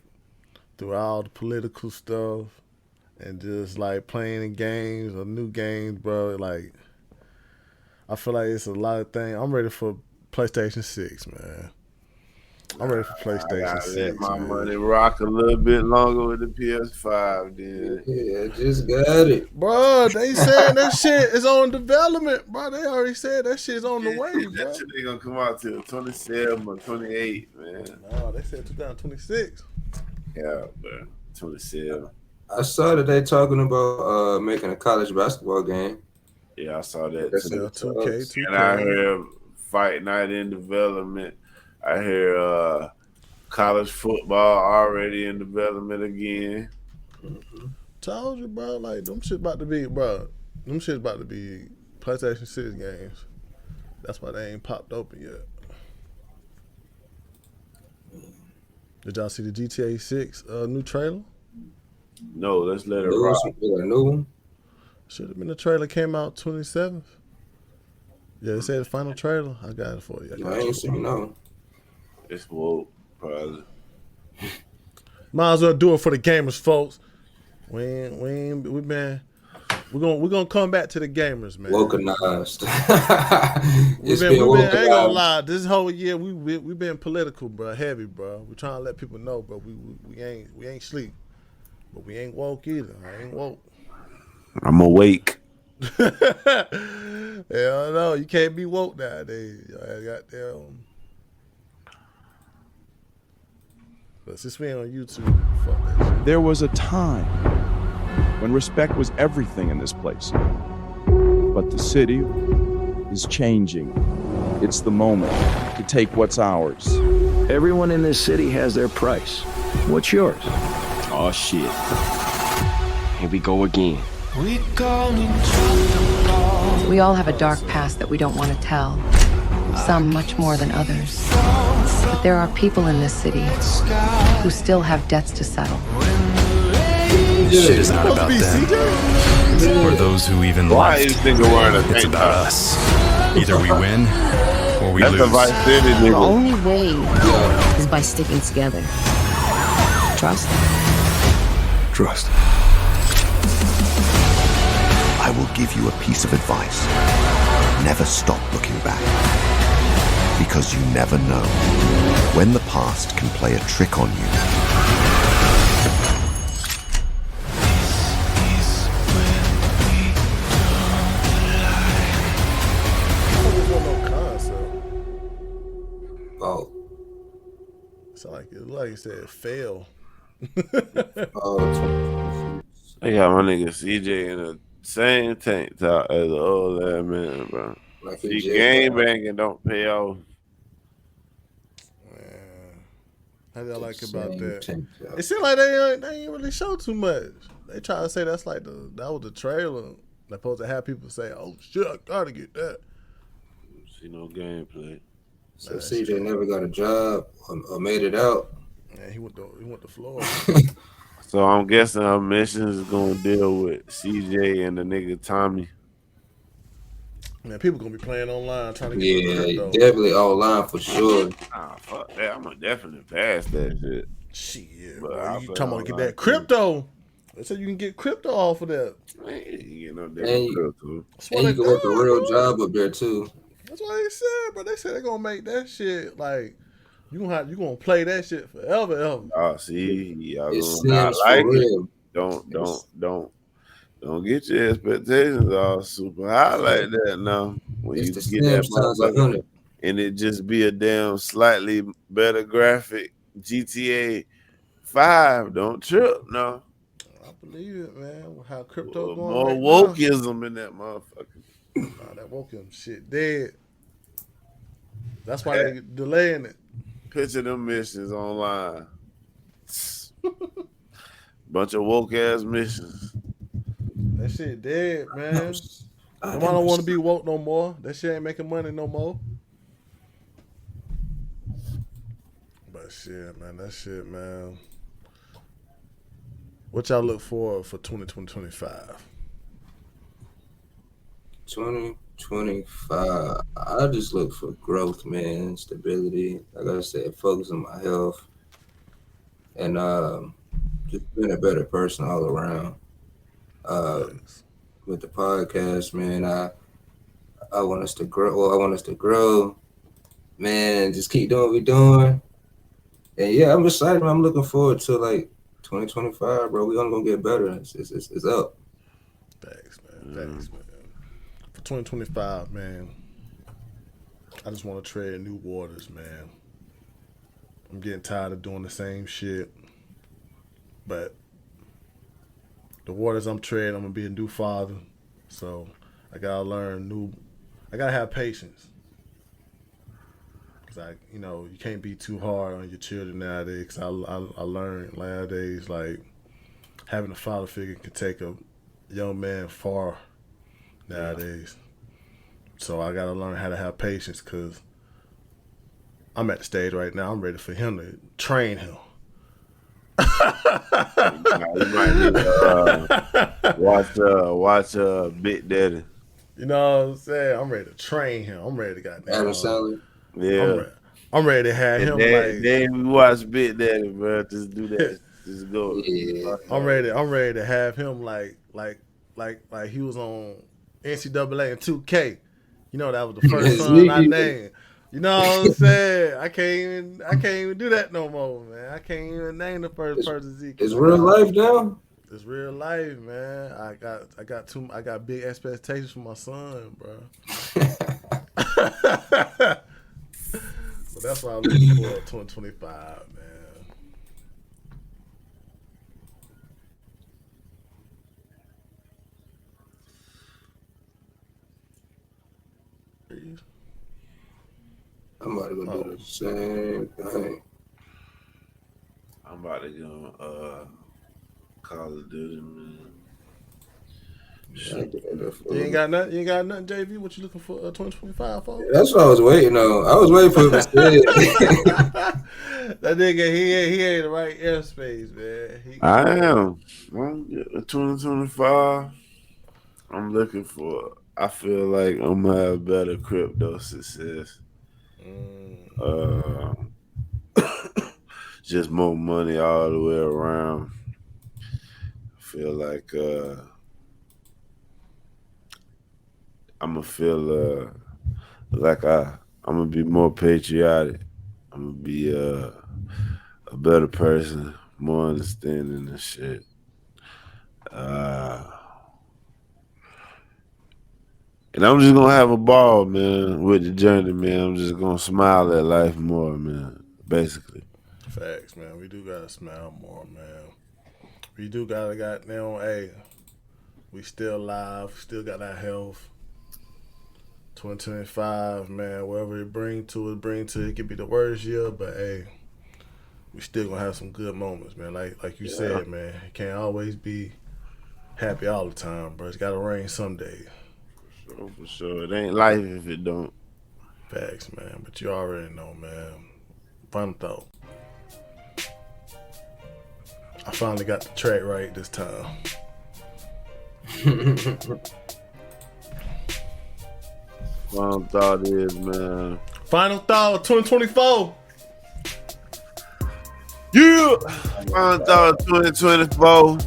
through all the political stuff and just like playing the games or new games, bro. Like, I feel like it's a lot of things. I'm ready for PlayStation 6, man. I'm ready for PlayStation 6. Let my money rock a little bit longer with the PS5, then. Yeah, just got it. Bro, they said that shit is on development, bro. They already said that shit's on the way, bro. That shit ain't gonna come out till 27 or 28, man. No, they said 2026. Yeah, bro. 27. I saw that they talking about making a college basketball game. Yeah, I saw that. That's too. 2K. And I hear Fight Night in development. I hear college football already in development again. Told you, bro. Like, them shit about to be, bro. Them shit about to be PlayStation 6 games. That's why they ain't popped open yet. Did y'all see the GTA 6 new trailer? No, let's let it rock. A new one? Should have been the trailer came out 27th. Yeah, they said the final trailer. I got it for you. I ain't seen no. It's woke, probably. Might as well do it for the gamers, folks. We're gonna come back to the gamers, man. Wokenized. I ain't gonna lie. This whole year we been political, bro, heavy, bro. We trying to let people know, bro. We ain't sleep, but we ain't woke either. I ain't woke. I'm awake. Hell no, you can't be woke nowadays. Goddamn. But since we ain't on YouTube, fuck that shit. There was a time when respect was everything in this place. But the city is changing. It's the moment to take what's ours. Everyone in this city has their price. What's yours? Oh, shit. Here we go again. We all have a dark past that we don't want to tell. Some much more than others. But there are people in this city who still have debts to settle. Shit is not about them. Or those who even left. It's about us. Either we win or we lose. The only way is by sticking together. Trust? Trust. I will give you a piece of advice. Never stop looking back. Because you never know when the past can play a trick on you. Oh. So like it said fail. They got my nigga CJ in the same tank top as the old ass man, bro. Like See, game banging don't pay off. How do I like about that? It seemed like they ain't really show too much. They try to say that's like that was the trailer. They're supposed to have people say, "Oh shit, I gotta get that." See no gameplay. So CJ never got a job or made it out. Yeah, he went to Florida. So I'm guessing our mission is gonna deal with CJ and the nigga Tommy. Man, people gonna be playing online trying to get the Yeah, crypto. definitely online for sure. Ah, fuck that. I'm gonna definitely pass that shit. Shit, But boy, I'll you play talking about to get online that too. crypto? They said you can get crypto off of that. Man, you know, And different you, crypto. and you can work a real job up there too. That's what they said, but they said they're gonna make that shit like you gonna play that shit forever, ever. Oh, see, y'all It gonna not Sims like for it. real. Don't get your expectations all super high like that now. When It's you the get that Sims times motherfucker 100. and it just be a damn slightly better graphic GTA 5, don't trip no. I believe it, man. How crypto going More right now? wokeism in that motherfucker. Nah, that wokeism shit dead. That's why they delaying it. Picture them missions online. Bunch of woke ass missions. That shit dead, man. I Nobody don't want to be woke no more. That shit ain't making money no more. But shit, man, that shit, man. What y'all look for 2025? 2025. I just look for growth, man, stability. Like I said, focus on my health and just being a better person all around. With the podcast, man, I want us to grow. Well, I want us to grow, man. Just keep doing what we're doing. And yeah, I'm excited. Man. I'm looking forward to like 2025, bro. We only gonna get better. It's up. Thanks, man. Thanks, man. For 2025, man, I just want to tread new waters, man. I'm getting tired of doing the same shit. But the waters I'm treading, I'm gonna be a new father. So I gotta learn I gotta have patience. Cause you can't be too hard on your children nowadays. Cause I learned nowadays, like, having a father figure can take a young man far nowadays. So I gotta learn how to have patience, cause I'm at the stage right now. I'm ready for him to train him. You might need to watch Big Daddy. You know what I'm saying? I'm ready to train him. I'm ready to Adam Sandler. Yeah. I'm ready to have him then we watch Big Daddy, bro. Just do that. Just go. Yeah. I'm ready to have him like he was on NCAA and 2K. You know, that was the first son I named. You know what I'm saying? I can't even do that no more, man. I can't even name the first person Zeke. It's real life now. It's real life, man. I got big expectations for my son, bro. But that's what I'm looking for 2025, man. I'm about to go do the same thing. I'm about to go Call of Duty, man. You ain't got nothing, JV? What you looking for 2025 for? That's what I was waiting on. I was waiting for him to say it. That nigga, he ain't the right airspace, man. I am. 2025. I'm looking for. I feel like I'm gonna have better crypto success. Just more money all the way around. I feel like I'm gonna feel like I'm gonna be more patriotic. I'm gonna be a better person, more understanding and shit. And I'm just gonna have a ball, man, with the journey, man. I'm just gonna smile at life more, man. Basically. Facts, man. We do gotta smile more, man. We do gotta hey, we still alive, still got our health. 2025, man, whatever it bring to it. It could be the worst year, but hey, we still gonna have some good moments, man. Like you said, man, it can't always be happy all the time, bro. It's gotta rain someday. For sure. It ain't life if it don't. Facts, man. But you already know, man. Fun thought. I finally got the track right this time. Final thought is, man. Final thought 2024. Yeah. Final thought 2024.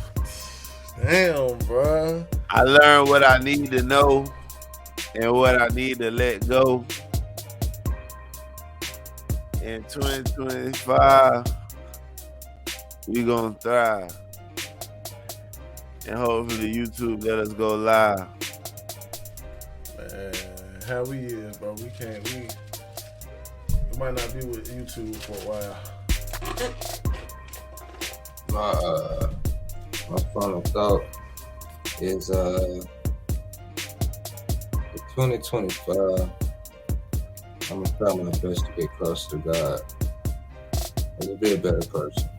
Damn, bro. I learned what I need to know and what I need to let go. In 2025, we gonna thrive. And hopefully YouTube let us go live. Man, how we is, bro. We might not be with YouTube for a while. My final thought is 2025. I'm gonna try my best to get close to God and to be a better person.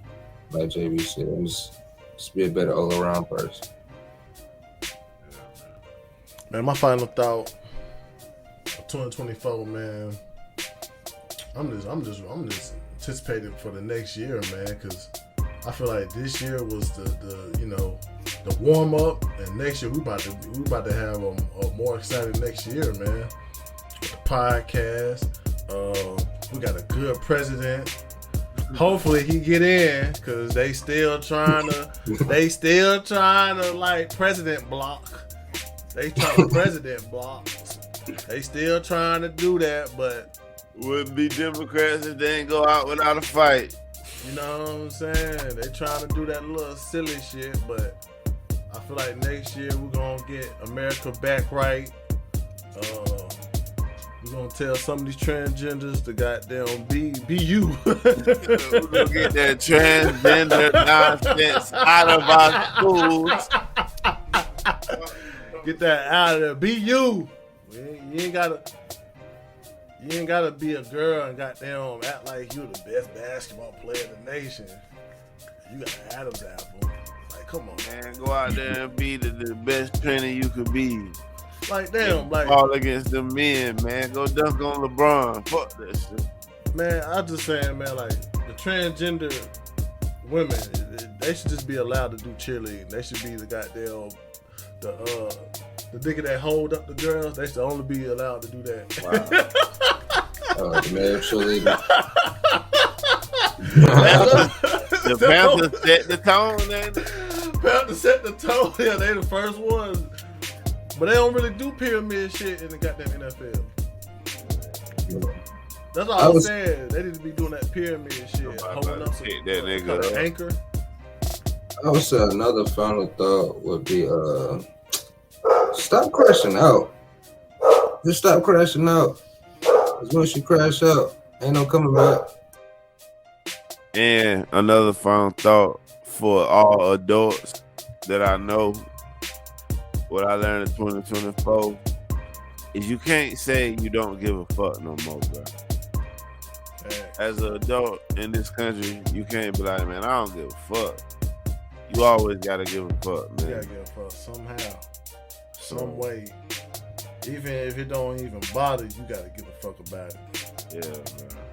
Like JB said, I'm just be a better all-around person. Man, my final thought of 2024, man. I'm just anticipating for the next year, man, because I feel like this year was the warm up, and next year we about to have a more exciting next year, man. With the podcast, we got a good president. Hopefully he get in, cause they still trying to like president block. They trying to president block. They still trying to do that, but wouldn't be Democrats if they ain't go out without a fight. You know what I'm saying? They trying to do that little silly shit, but I feel like next year we're gonna get America back right. We're gonna tell some of these transgenders to goddamn be you. We're gonna get that transgender nonsense out of our schools. Get that out of there. Be you. You ain't gotta be a girl and goddamn act like you the best basketball player in the nation. You got Adam's apple. Like, come on, man. Go out there and be the best trainer you could be. Like, damn, like all against the men, man. Go dunk on LeBron. Fuck that shit. Man, I'm just saying, man, like the transgender women, they should just be allowed to do cheerleading. They should be the goddamn the nigga that hold up the girls. They should only be allowed to do that. Wow. The male cheerleader. The Panthers set the tone, man. Panthers set the tone. Yeah, they the first ones. But they don't really do pyramid shit in the goddamn NFL. That's all I'm saying. They need to be doing that pyramid shit. Holding up some that nigga anchor. I would say another final thought would be stop crashing out. Just stop crashing out. Because once you crash out, ain't no coming back. And another final thought for all adults that I know, what I learned in 2024 is you can't say you don't give a fuck no more, bro. As an adult in this country, you can't be like, man, I don't give a fuck. You always gotta give a fuck, man. You gotta give a fuck somehow, some way. Even if it don't even bother you, gotta give a fuck about it. Yeah, man.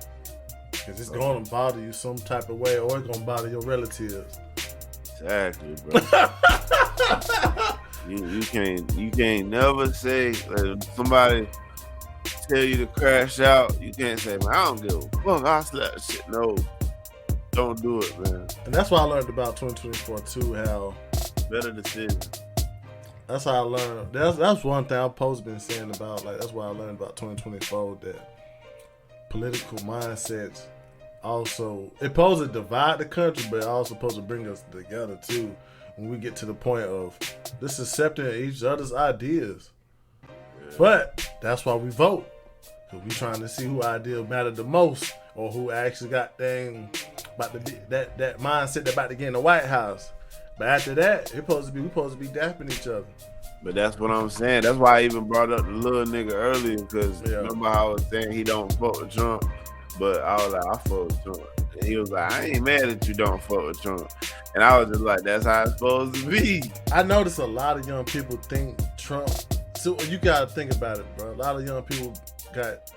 Because it's gonna bother you some type of way, or it's gonna bother your relatives. Exactly, bro. You can't never say somebody tell you to crash out. You can't say, man, I don't give a fuck. I'll slap shit. No, don't do it, man. And that's what I learned about 2024 too. How better decision. That's how I learned. That's one thing I've supposed to been saying about. Like, that's what I learned about 2024. That political mindsets also it supposed to divide the country, but it also supposed to bring us together too. When we get to the point of this accepting each other's ideas. Yeah. But that's why we vote. Because we trying to see who idea matter the most, or who actually got about to be that mindset that about to get in the White House. But after that, we supposed to be dapping each other. But that's what I'm saying. That's why I even brought up the little nigga earlier, because remember how I was saying he don't fuck with Trump, but I was like, I fuck with Trump. And he was like, I ain't mad that you don't fuck with Trump. And I was just like, that's how it's supposed to be. I noticed a lot of young people think Trump. So you gotta think about it, bro. A lot of young people got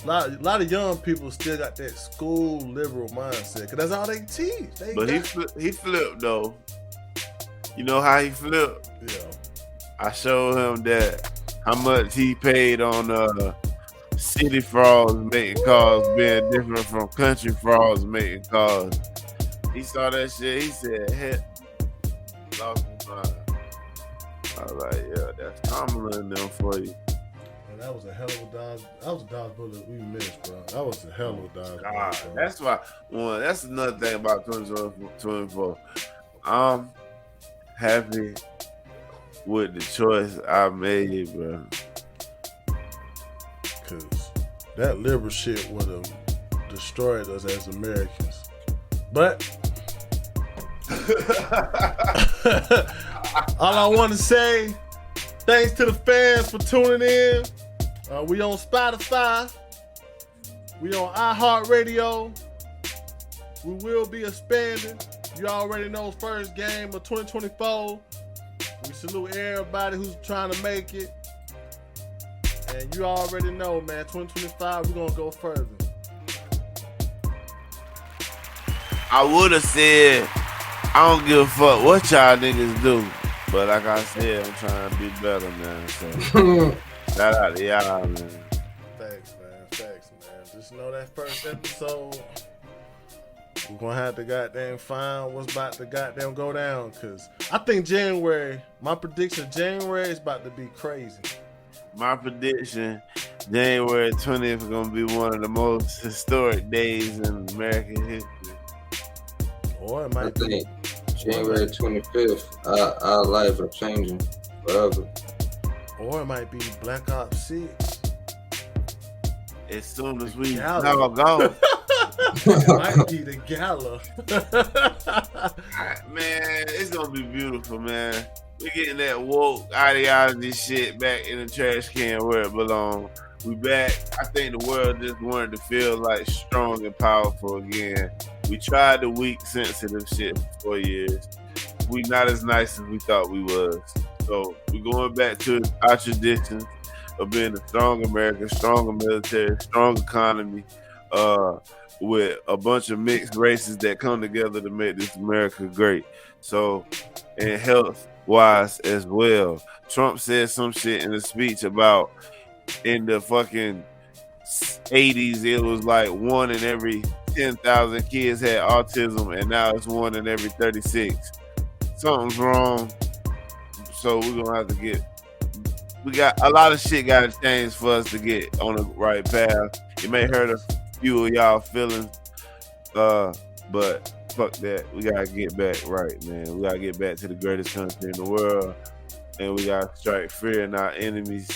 A lot of young people still got that school liberal mindset because that's all they teach. He flipped though. You know how he flipped? Yeah. I showed him that how much he paid on city frauds making cars being different from country frauds making cars. He saw that shit. He said, "Heck, lost his mind." I was like, "Yeah, that's Kamala in them for you." That was a hell of a dodge. That was a dodge bullet we missed, bro. That was a hell of a dodge God, bullet. that's why. That's another thing about 2024. I'm happy with the choice I made, bro. Cause that liberal shit would have destroyed us as Americans. But all I want to say, thanks to the fans for tuning in. We on Spotify. We on iHeartRadio. We will be expanding. You already know, first game of 2024. We salute everybody who's trying to make it. And you already know, man, 2025, we're going to go further. I would have said, I don't give a fuck what y'all niggas do. But like I said, I'm trying to be better, man. So shout out to y'all, man. Thanks, man. Just know that first episode, we're going to have to goddamn find what's about to goddamn go down. Because I think January, my prediction, January is about to be crazy. My prediction, January 20th is going to be one of the most historic days in American history. Or it might be January 25th, our lives are changing forever. Or it might be Black Ops 6. As soon as we all go. It might be the gala. Man, it's going to be beautiful, man. We're getting that woke ideology shit back in the trash can where it belongs. We back. I think the world just wanted to feel like strong and powerful again. We tried the weak, sensitive shit for 4 years. We not as nice as we thought we was. So we're going back to our traditions of being a strong America, stronger military, strong economy, with a bunch of mixed races that come together to make this America great. So, and health-wise as well. Trump said some shit in a speech about in the fucking 80s, it was like 1 in every 10,000 kids had autism, and now it's 1 in every 36. Something's wrong. So we're gonna have to we got a lot of shit gotta change for us to get on the right path. It may hurt a few of y'all feelings, but fuck that. We gotta get back right, man. We gotta get back to the greatest country in the world, and we gotta strike fear in our enemies.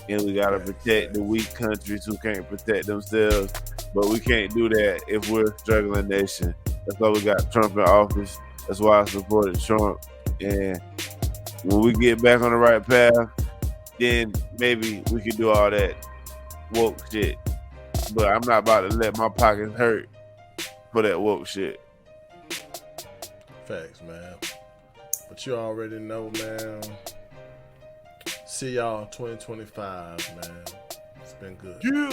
And we gotta protect the weak countries who can't protect themselves. But we can't do that if we're a struggling nation. That's why we got Trump in office. That's why I supported Trump. And when we get back on the right path, then maybe we can do all that woke shit. But I'm not about to let my pockets hurt for that woke shit. Facts, man. But you already know, man. See y'all 2025, man. It's been good. Yeah.